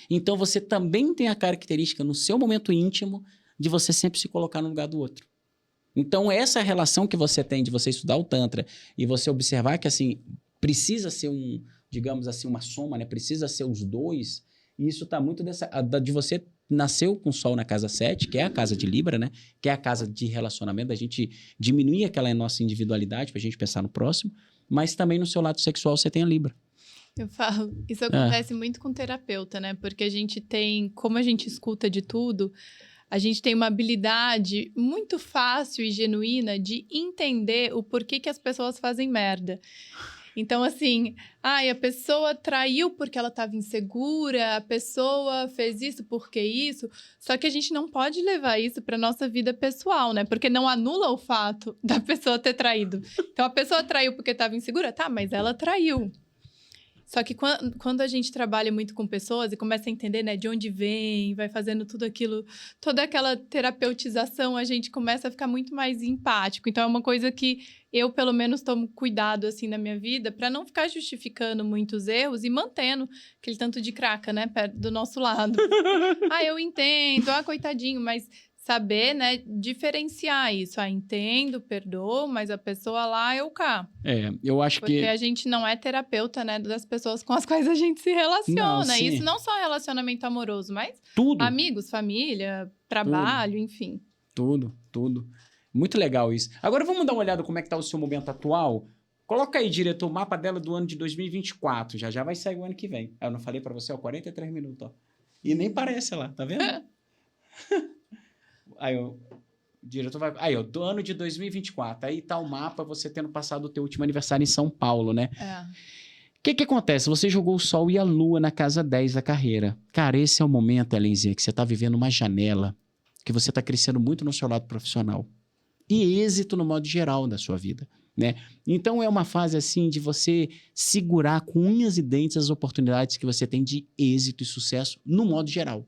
então você também tem a característica no seu momento íntimo de você sempre se colocar no lugar do outro. Então essa relação que você tem de você estudar o Tantra e você observar que assim precisa ser digamos assim, uma soma, né? Precisa ser os dois, e isso está muito de você nasceu com o Sol na casa 7, que é a casa de Libra, né? Que é a casa de relacionamento, da gente diminuir aquela nossa individualidade para a gente pensar no próximo, mas também no seu lado sexual você tem a Libra. Eu falo, isso acontece muito com terapeuta, né? Porque a gente tem, como a gente escuta de tudo, a gente tem uma habilidade muito fácil e genuína de entender o porquê que as pessoas fazem merda. Então, assim, a pessoa traiu porque ela estava insegura, a pessoa fez isso porque isso. Só que a gente não pode levar isso para nossa vida pessoal, né? Porque não anula o fato da pessoa ter traído. Então, a pessoa traiu porque estava insegura? Tá, mas ela traiu. Só que quando a gente trabalha muito com pessoas e começa a entender, né, de onde vem, vai fazendo tudo aquilo, toda aquela terapeutização, a gente começa a ficar muito mais empático. Então, é uma coisa que eu, pelo menos, tomo cuidado, assim, na minha vida, para não ficar justificando muitos erros e mantendo aquele tanto de craca, né, perto do nosso lado. Eu entendo, coitadinho, mas... saber, né, diferenciar isso. Entendo, perdoo, mas a pessoa lá é o cá. Eu acho porque que... a gente não é terapeuta, né, das pessoas com as quais a gente se relaciona. Não, isso não só relacionamento amoroso, mas tudo. Amigos, família, trabalho, enfim. Tudo. Muito legal isso. Agora vamos dar uma olhada como é que tá o seu momento atual. Coloca aí, diretor, o mapa dela do ano de 2024. Já vai sair o ano que vem. Eu não falei pra você, 43 minutos, ó. E nem parece lá, tá vendo? Aí o diretor vai... Aí, ó, do ano de 2024. Aí tá o mapa, você tendo passado o teu último aniversário em São Paulo, né? O que acontece? Você jogou o Sol e a Lua na casa 10 da carreira. Cara, esse é o momento, Helenzinha, que você tá vivendo uma janela, que você tá crescendo muito no seu lado profissional. E êxito no modo geral da sua vida, né? Então é uma fase, assim, de você segurar com unhas e dentes as oportunidades que você tem de êxito e sucesso no modo geral.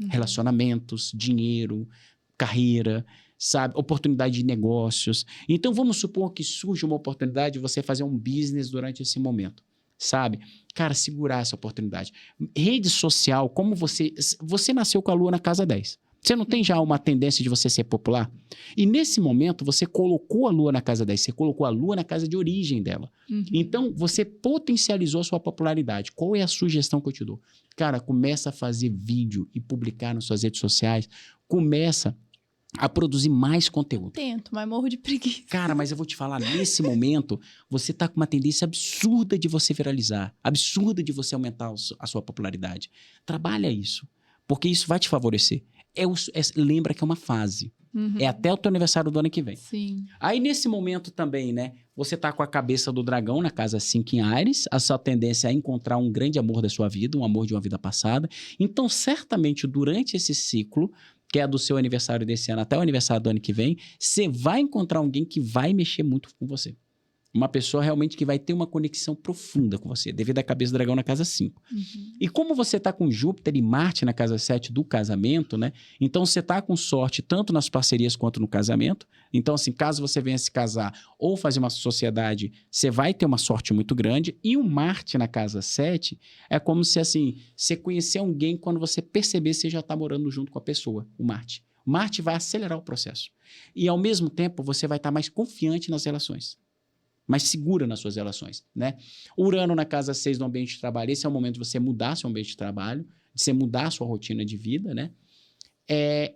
Relacionamentos, dinheiro... carreira, sabe? Oportunidade de negócios. Então, vamos supor que surge uma oportunidade de você fazer um business durante esse momento, sabe? Cara, segurar essa oportunidade. Rede social, como você nasceu com a Lua na casa 10. Você não tem já uma tendência de você ser popular? E nesse momento, você colocou a Lua na casa 10, você colocou a Lua na casa de origem dela. Então, você potencializou a sua popularidade. Qual é a sugestão que eu te dou? Cara, começa a fazer vídeo e publicar nas suas redes sociais. Começa a produzir mais conteúdo. Tento, mas morro de preguiça. Cara, mas eu vou te falar, nesse momento, você tá com uma tendência absurda de você viralizar, absurda de você aumentar a sua popularidade. Trabalha isso, porque isso vai te favorecer. Lembra que é uma fase. Uhum. É até o teu aniversário do ano que vem. Sim. Aí, nesse momento também, né? Você tá com a cabeça do dragão na casa 5 em Áries. A sua tendência é encontrar um grande amor da sua vida, um amor de uma vida passada. Então, certamente, durante esse ciclo, que é do seu aniversário desse ano até o aniversário do ano que vem, você vai encontrar alguém que vai mexer muito com você. Uma pessoa realmente que vai ter uma conexão profunda com você, devido à cabeça do dragão na casa 5. Uhum. E como você está com Júpiter e Marte na casa 7 do casamento, né? Então você está com sorte tanto nas parcerias quanto no casamento. Então, assim, caso você venha se casar ou fazer uma sociedade, você vai ter uma sorte muito grande. E o Marte na casa 7 é como se, assim, você conhecer alguém quando você perceber que você já está morando junto com a pessoa, o Marte. O Marte vai acelerar o processo. E, ao mesmo tempo, você vai estar mais confiante nas relações. Mais segura nas suas relações, né? Urano na casa 6 do ambiente de trabalho, esse é o momento de você mudar seu ambiente de trabalho, de você mudar a sua rotina de vida, né?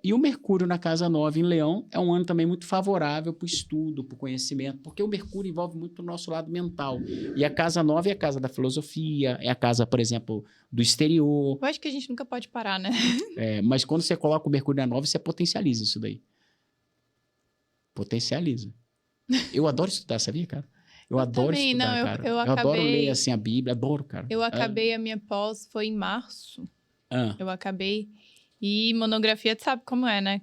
E o Mercúrio na casa 9 em Leão é um ano também muito favorável para o estudo, para o conhecimento, porque o Mercúrio envolve muito o nosso lado mental. E a casa 9 é a casa da filosofia, é a casa, por exemplo, do exterior. Eu acho que a gente nunca pode parar, né? Mas quando você coloca o Mercúrio na 9, você potencializa isso daí. Potencializa. Eu adoro estudar, sabia, cara? Eu adoro também, estudar, não, cara. eu adoro acabei- ler, assim, a Bíblia. Adoro, cara. Eu acabei a minha pós, foi em março. Ah, Eu acabei. E monografia, tu sabe como é, né?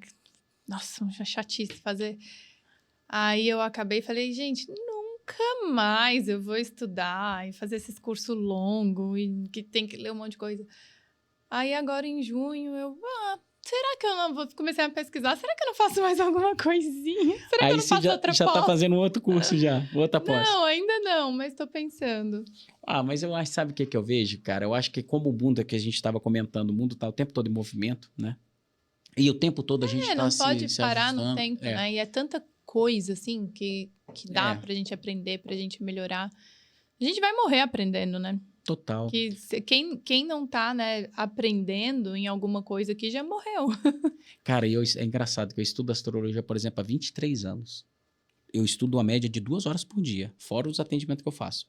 Nossa, uma chatice fazer. Aí eu acabei e falei, gente, nunca mais eu vou estudar e fazer esses cursos longos e que tem que ler um monte de coisa. Aí agora em junho será que eu não vou... Comecei a pesquisar, será que eu não faço mais alguma coisinha? Será que aí eu não você faço outra já tá pós? fazendo outro curso já, outra pós. Não, ainda não, mas tô pensando. Mas eu acho, sabe o que eu vejo, cara? Eu acho que como o mundo que a gente estava comentando, o mundo tá o tempo todo em movimento, né? E o tempo todo a gente tá Não pode se parar no ajustando. tempo, né? E é tanta coisa, assim, que dá pra gente aprender, pra gente melhorar. A gente vai morrer aprendendo, né? Total. Quem não tá, né, aprendendo em alguma coisa aqui já morreu. Cara, é engraçado que eu estudo astrologia, por exemplo, há 23 anos. Eu estudo uma média de 2 horas por dia, fora os atendimentos que eu faço.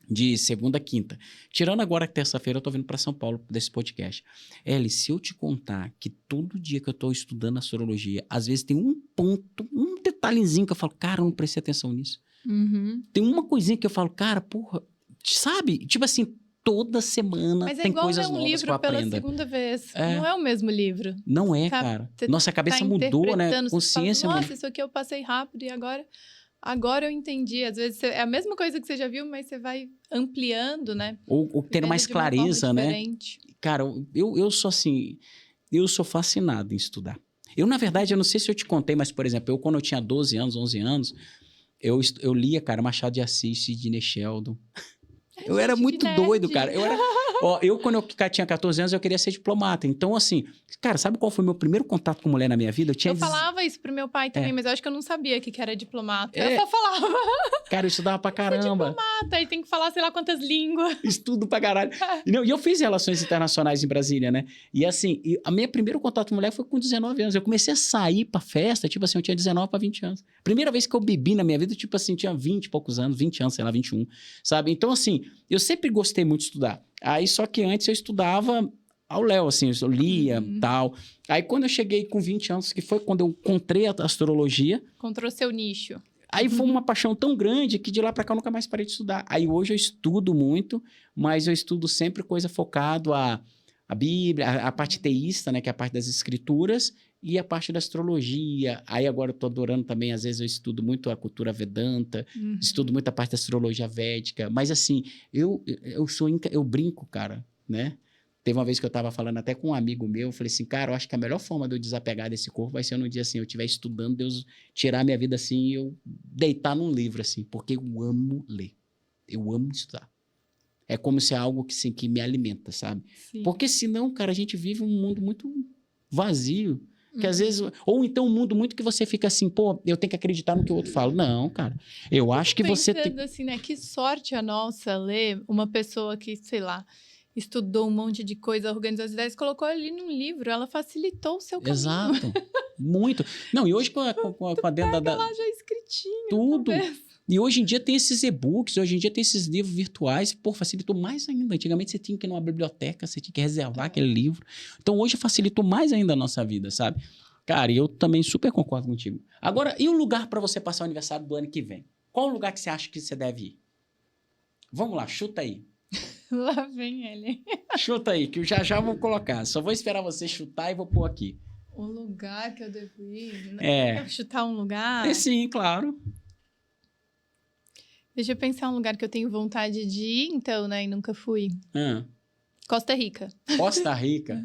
De segunda a quinta. Tirando agora que terça-feira eu tô vindo para São Paulo desse podcast. Eli, se eu te contar que todo dia que eu tô estudando astrologia, às vezes tem um ponto, um detalhezinho que eu falo, cara, eu não prestei atenção nisso. Uhum. Tem uma coisinha que eu falo, cara, porra, sabe? Tipo assim, toda semana Mas é tem igual ler coisas um novas que eu livro pela aprenda. segunda vez. É. Não é o mesmo livro. Não é, Tá- cara. você Nossa cabeça Tá mudou, né? interpretando, você Consciência fala, mudou. nossa, isso aqui eu passei rápido e agora eu entendi. Às vezes é a mesma coisa que você já viu, mas você vai ampliando, né? Ou tendo Vendo mais de uma forma clareza, né? diferente. Cara, eu sou assim, eu sou fascinado em estudar. Eu, na verdade, eu não sei se eu te contei, mas, por exemplo, quando eu tinha 12 anos, 11 anos, eu lia, cara, Machado de Assis, Sidney Sheldon. Eu era gente, muito que doido, nerd. cara. Quando eu tinha 14 anos, eu queria ser diplomata. Então, assim, cara, sabe qual foi o meu primeiro contato com mulher na minha vida? Eu falava isso pro meu pai também, É. mas eu acho que eu não sabia que era diplomata. É. Eu só falava, Cara, eu estudava pra caramba. aí tem que falar sei lá quantas línguas. Estudo pra caralho. E eu fiz relações internacionais em Brasília, né? E assim, a minha primeiro contato com mulher foi com 19 anos. Eu comecei a sair pra festa, tipo assim, eu tinha 19 pra 20 anos. Primeira vez que eu bebi na minha vida, tipo assim, tinha 20 e poucos anos, 20 anos, sei lá, 21, sabe? Então, assim, eu sempre gostei muito de estudar. Aí, só que antes eu estudava ao léu, assim, eu lia e tal. Aí, quando eu cheguei com 20 anos, que foi quando eu encontrei a astrologia, Encontrou seu nicho. aí foi uma paixão tão grande que de lá pra cá eu nunca mais parei de estudar. Aí hoje eu estudo muito, mas eu estudo sempre coisa focado a Bíblia, a parte teísta, né, que é a parte das escrituras, e a parte da astrologia. Aí agora eu tô adorando também, às vezes eu estudo muito a cultura Vedanta, estudo muito a parte da astrologia védica, mas assim, eu brinco, cara, né? Teve uma vez que eu tava falando até com um amigo meu, eu falei assim, cara, eu acho que a melhor forma de eu desapegar desse corpo vai ser no dia assim, eu estiver estudando, Deus tirar minha vida assim e eu deitar num livro assim, porque eu amo ler. Eu amo estudar. É como se é algo que, assim, que me alimenta, sabe? Sim. Porque senão, cara, a gente vive um mundo muito vazio, que às vezes... Ou então um mundo muito que você fica assim, pô, eu tenho que acreditar no que o outro fala. Não, cara. Eu acho que você tem... Pensando assim, né? Que sorte a nossa ler uma pessoa que, sei lá, estudou um monte de coisa, organizou as ideias, colocou ali num livro, ela facilitou o seu caminho. Exato. Muito. Não, e hoje com a dentro da... lá já escritinho. Tudo. Talvez. E hoje em dia tem esses e-books, hoje em dia tem esses livros virtuais, pô, facilitou mais ainda. Antigamente você tinha que ir numa biblioteca, você tinha que reservar aquele livro. Então hoje facilitou mais ainda a nossa vida, sabe? Cara, eu também super concordo contigo. Agora, e o lugar para você passar o aniversário do ano que vem? Qual o lugar que você acha que você deve ir? Vamos lá, chuta aí. Lá vem ele. Chuta aí, que eu já vou colocar. Só vou esperar você chutar e vou pôr aqui. O lugar que eu devo ir? É. Chutar um lugar? É sim, claro. Deixa eu pensar um lugar que eu tenho vontade de ir, então, né? E nunca fui. Costa Rica. Costa Rica?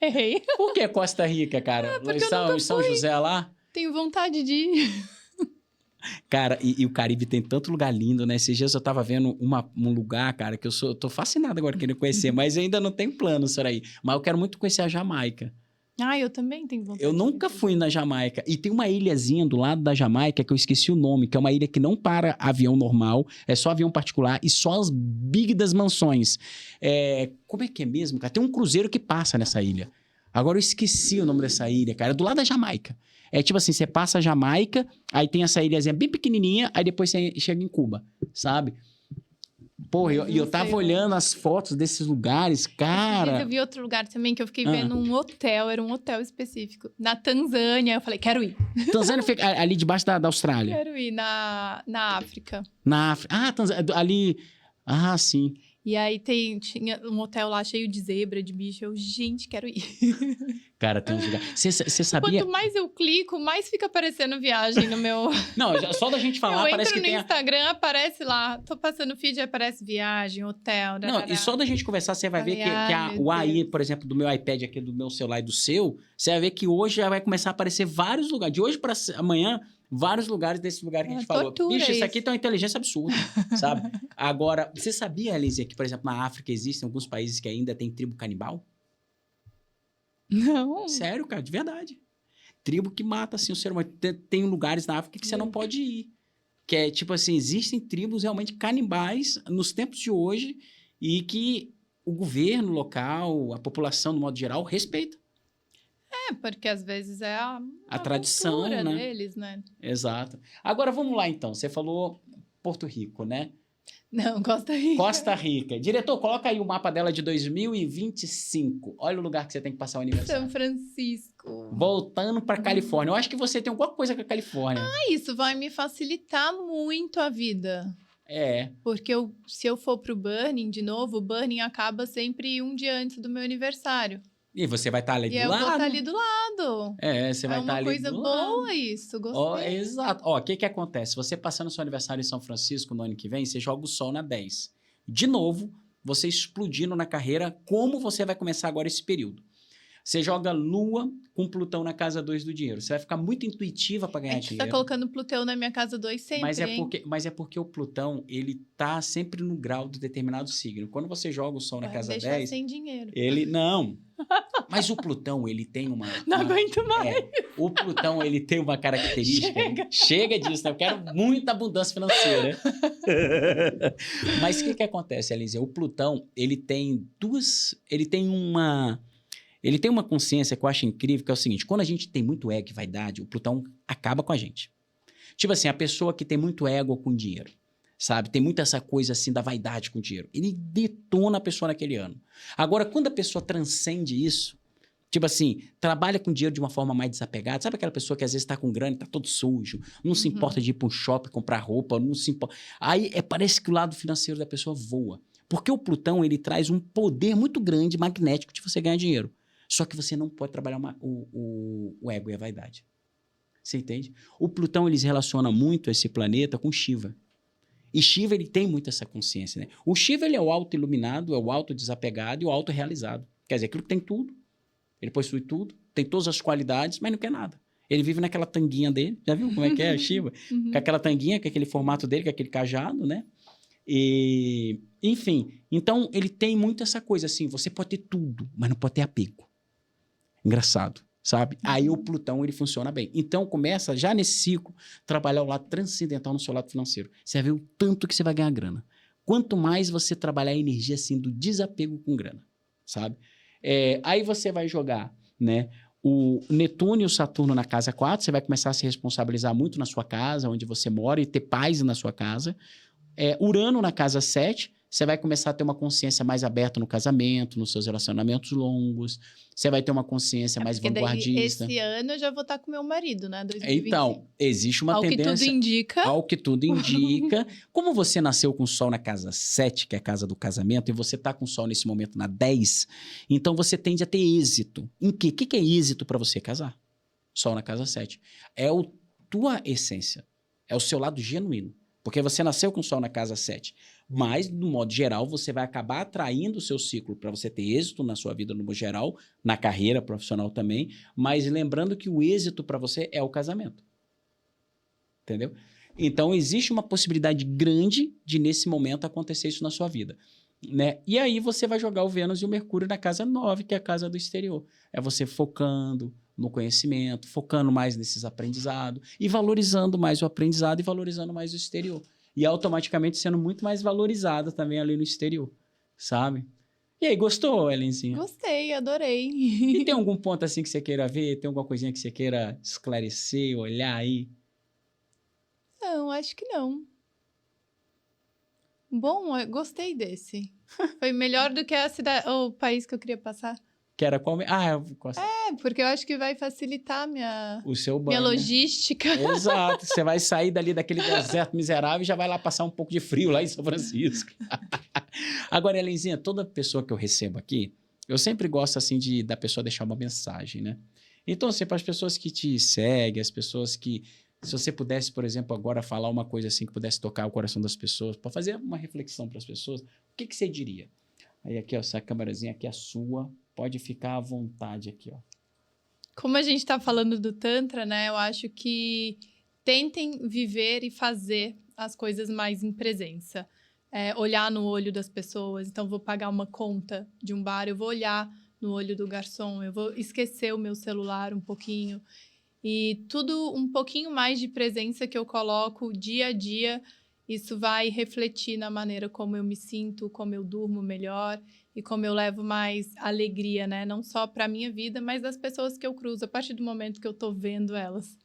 Errei. Por que Costa Rica, cara? Porque eu nunca São fui. José lá? Tenho vontade de ir. Cara, e o Caribe tem tanto lugar lindo, né? Esses dias eu tava vendo um lugar, cara, que eu tô fascinado agora querendo conhecer, mas eu ainda não tenho plano isso aí. Mas eu quero muito conhecer a Jamaica. Ah, eu também tenho vontade. Eu nunca fui na Jamaica. E tem uma ilhazinha do lado da Jamaica que eu esqueci o nome, que é uma ilha que não para avião normal, é só avião particular e só as big das mansões. Como é que é mesmo, cara? Tem um cruzeiro que passa nessa ilha. Agora eu esqueci o nome dessa ilha, cara. É do lado da Jamaica. É tipo assim, você passa a Jamaica, aí tem essa ilhazinha bem pequenininha, aí depois você chega em Cuba, sabe? Porra, eu tava olhando as fotos desses lugares, cara... Eu vi outro lugar também, que eu fiquei vendo um hotel, era um hotel específico. Na Tanzânia, eu falei, quero ir. Tanzânia fica ali debaixo da Austrália. Quero ir na África. Na África. Ah, Tanzânia, ali... Ah, sim. E aí tinha um hotel lá cheio de zebra, de bicho. Eu, gente, quero ir. Cara, tem uns lugares... Você sabia... Quanto mais eu clico, mais fica aparecendo viagem no meu... Não, só da gente falar, parece que tem... Eu entro no Instagram, aparece lá. Tô passando feed, aparece viagem, hotel... Não, e só da gente conversar, você vai ver que o AI, por exemplo, do meu iPad aqui, do meu celular e do seu, você vai ver que hoje já vai começar a aparecer vários lugares. De hoje para amanhã, vários lugares desse lugar que a gente falou. Bicho, isso aqui tem uma inteligência absurda, sabe? Agora, você sabia, Alice, que, por exemplo, na África existem alguns países que ainda tem tribo canibal? Não. Sério, cara, de verdade. Tribo que mata, assim, o ser humano. Tem lugares na África que você não pode ir. Que é, tipo assim, existem tribos realmente canibais nos tempos de hoje e que o governo local, a população, no modo geral, respeita. Porque às vezes é a tradição, né? deles, né? Exato. Agora, vamos lá, então. Você falou Porto Rico, né? Não, Costa Rica. Costa Rica. Diretor, coloca aí o mapa dela de 2025. Olha o lugar que você tem que passar o aniversário. São Francisco. Voltando para Califórnia. Eu acho que você tem alguma coisa com a Califórnia. Isso vai me facilitar muito a vida. Porque se eu for pro Burning de novo, o Burning acaba sempre um dia antes do meu aniversário. E você vai estar ali do lado. E eu vou estar ali do lado. Você vai estar ali do lado. É uma coisa boa isso, gostei. Exato. O que acontece? Você passando seu aniversário em São Francisco no ano que vem, você joga o sol na 10. De novo, você explodindo na carreira, como você vai começar agora esse período. Você joga Lua com Plutão na casa 2 do dinheiro. Você vai ficar muito intuitiva para ganhar dinheiro. Você tá colocando Plutão na minha casa 2 sempre, mas é porque o Plutão, ele tá sempre no grau de determinado signo. Quando você joga o Sol na casa 10... sem dinheiro. Ele... Não. Mas o Plutão, ele tem uma... Não aguento mais. O Plutão, ele tem uma característica... Chega disso, né? Eu quero muita abundância financeira. Mas o que acontece, Elise? O Plutão, ele tem uma consciência que eu acho incrível, que é o seguinte, quando a gente tem muito ego e vaidade, o Plutão acaba com a gente. Tipo assim, a pessoa que tem muito ego com dinheiro, sabe? Tem muito essa coisa assim da vaidade com dinheiro. Ele detona a pessoa naquele ano. Agora, quando a pessoa transcende isso, tipo assim, trabalha com dinheiro de uma forma mais desapegada, sabe aquela pessoa que às vezes está com grana e está todo sujo, não se importa de ir para um shopping, comprar roupa, não se importa. Aí parece que o lado financeiro da pessoa voa. Porque o Plutão, ele traz um poder muito grande, magnético, de você ganhar dinheiro. Só que você não pode trabalhar o ego e a vaidade. Você entende? O Plutão, ele se relaciona muito, esse planeta, com Shiva. E Shiva, ele tem muito essa consciência, né? O Shiva, ele é o auto-iluminado, é o auto-desapegado e o auto-realizado. Quer dizer, aquilo que tem tudo. Ele possui tudo, tem todas as qualidades, mas não quer nada. Ele vive naquela tanguinha dele. Já viu como é que é, Shiva? Com aquela tanguinha, com aquele formato dele, com aquele cajado, né? E, enfim, então ele tem muito essa coisa assim, você pode ter tudo, mas não pode ter apego. Engraçado, sabe? Aí o Plutão, ele funciona bem. Então, começa já nesse ciclo, trabalhar o lado transcendental no seu lado financeiro. Você vai ver o tanto que você vai ganhar grana. Quanto mais você trabalhar a energia assim do desapego com grana, sabe? Aí você vai jogar, né? O Netuno e o Saturno na casa 4, você vai começar a se responsabilizar muito na sua casa, onde você mora, e ter paz na sua casa. Urano na casa 7, você vai começar a ter uma consciência mais aberta no casamento, nos seus relacionamentos longos. Você vai ter uma consciência mais Porque daí, vanguardista. esse ano eu já vou estar com meu marido, né? 2025. Então, existe uma Ao que tendência... tudo indica. Ao que tudo indica. Como você nasceu com o Sol na casa 7, que é a casa do casamento, e você está com o Sol nesse momento na 10, então você tende a ter êxito. Em quê? O que é êxito para você casar? Sol na casa 7. É a tua essência. É o seu lado genuíno. Porque você nasceu com o Sol na casa 7. Mas, no modo geral, você vai acabar atraindo o seu ciclo para você ter êxito na sua vida no modo geral, na carreira profissional também, mas lembrando que o êxito para você é o casamento. Entendeu? Então, existe uma possibilidade grande de, nesse momento, acontecer isso na sua vida. Né? E aí, você vai jogar o Vênus e o Mercúrio na casa 9, que é a casa do exterior. É você focando no conhecimento, focando mais nesses aprendizados e valorizando mais o aprendizado e valorizando mais o exterior. E automaticamente sendo muito mais valorizada também ali no exterior, sabe? E aí, gostou, Helenzinha? Gostei, adorei. E tem algum ponto assim que você queira ver? Tem alguma coisinha que você queira esclarecer, olhar aí? Não, acho que não. Bom, eu gostei desse. Foi melhor do que a cidade, o país que eu queria passar. Que era qual? Porque eu acho que vai facilitar o seu minha banho, logística. né? Exato. Você vai sair dali daquele deserto miserável e já vai lá passar um pouco de frio lá em São Francisco. Agora, Helenzinha, toda pessoa que eu recebo aqui, eu sempre gosto assim da pessoa deixar uma mensagem, né? Então, assim, para as pessoas que te seguem, as pessoas que... Se você pudesse, por exemplo, agora falar uma coisa assim que pudesse tocar o coração das pessoas, para fazer uma reflexão para as pessoas, o que você diria? Aí aqui, ó, essa câmerazinha aqui é a sua. Pode ficar à vontade aqui, ó. Como a gente está falando do Tantra, né? Eu acho que tentem viver e fazer as coisas mais em presença. Olhar no olho das pessoas. Então, vou pagar uma conta de um bar, eu vou olhar no olho do garçom, eu vou esquecer o meu celular um pouquinho. E tudo um pouquinho mais de presença que eu coloco dia a dia, isso vai refletir na maneira como eu me sinto, como eu durmo melhor e como eu levo mais alegria, né? Não só para a minha vida, mas das pessoas que eu cruzo, a partir do momento que eu tô vendo elas.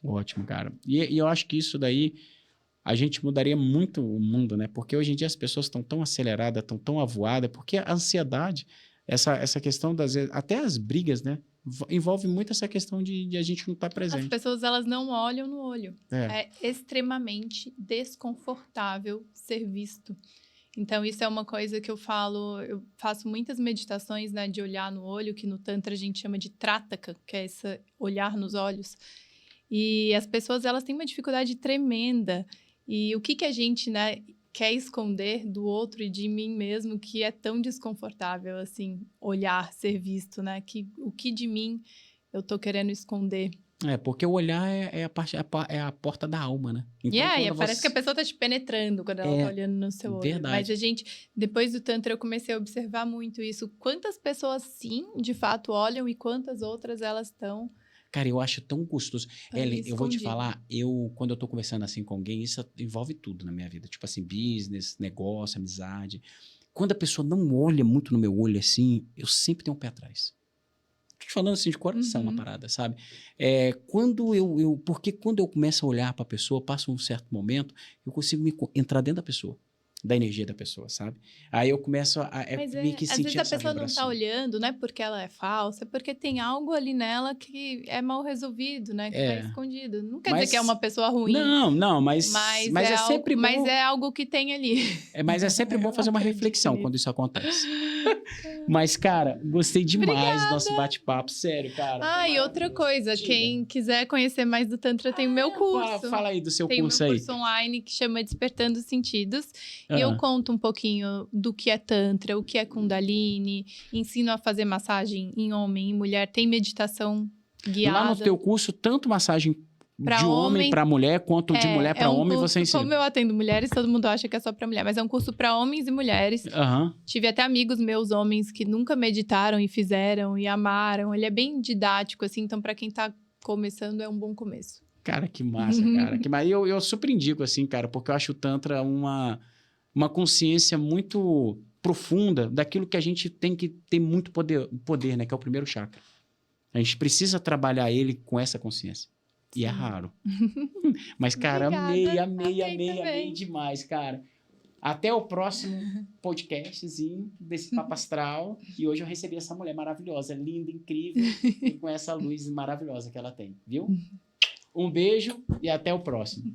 Ótimo, cara. E eu acho que isso daí, a gente mudaria muito o mundo, né? Porque hoje em dia as pessoas estão tão aceleradas, estão tão avoadas, porque a ansiedade, essa questão das... Até as brigas, né? Envolve muito essa questão de a gente não estar presente. As pessoas, elas não olham no olho. É extremamente desconfortável ser visto. Então, isso é uma coisa que eu faço muitas meditações, né, de olhar no olho, que no Tantra a gente chama de Trataka, que é esse olhar nos olhos. E as pessoas, elas têm uma dificuldade tremenda. E o que a gente, né, quer esconder do outro e de mim mesmo, que é tão desconfortável, assim, olhar, ser visto, né? O que de mim eu tô querendo esconder. Porque o olhar é a porta da alma, né? Então, parece que a pessoa tá te penetrando quando ela tá olhando no seu olho. Verdade. Mas depois do Tantra, eu comecei a observar muito isso. Quantas pessoas, sim, de fato, olham e quantas outras elas estão... Cara, eu acho tão gostoso. Ellen, eu vou te escondido. falar, quando eu tô conversando assim com alguém, isso envolve tudo na minha vida. Tipo assim, business, negócio, amizade. Quando a pessoa não olha muito no meu olho assim, eu sempre tenho um pé atrás. Tô te falando assim de coração, uma parada, sabe? Porque quando eu começo a olhar pra pessoa, passa um certo momento, eu consigo entrar dentro da pessoa. Da energia da pessoa, sabe? Aí eu começo a meio que às sentir vezes a essa pessoa não vibração. tá olhando, não é porque ela é falsa, é porque tem algo ali nela que é mal resolvido, né? Que tá escondido. Não quer dizer que é uma pessoa ruim. Não, mas é sempre bom. Mas é algo que tem ali. Mas é sempre bom fazer uma reflexão quando isso acontece. Mas, cara, gostei demais do nosso bate-papo. Sério, cara. E outra coisa, quem quiser conhecer mais do Tantra, tem o meu curso. Fala aí do seu Tem curso o meu aí. curso online que chama Despertando os Sentidos. E eu conto um pouquinho do que é Tantra, o que é Kundalini, ensino a fazer massagem em homem e mulher, tem meditação guiada. Lá no teu curso, tanto massagem pra de homem para mulher, quanto de mulher para homem, curso, você ensina. Como eu atendo mulheres, todo mundo acha que é só para mulher, mas é um curso para homens e mulheres. Tive até amigos meus, homens, que nunca meditaram e fizeram e amaram. Ele é bem didático, assim, então para quem tá começando é um bom começo. Cara, que massa, cara. Que massa. Eu super indico, assim, cara, porque eu acho o Tantra uma consciência muito profunda daquilo que a gente tem que ter muito poder, né? Que é o primeiro chakra. A gente precisa trabalhar ele com essa consciência. E é raro. Mas, cara, Obrigada. amei demais, cara. Até o próximo podcastzinho desse Papo Astral. E hoje eu recebi essa mulher maravilhosa, linda, incrível, e com essa luz maravilhosa que ela tem, viu? Um beijo e até o próximo.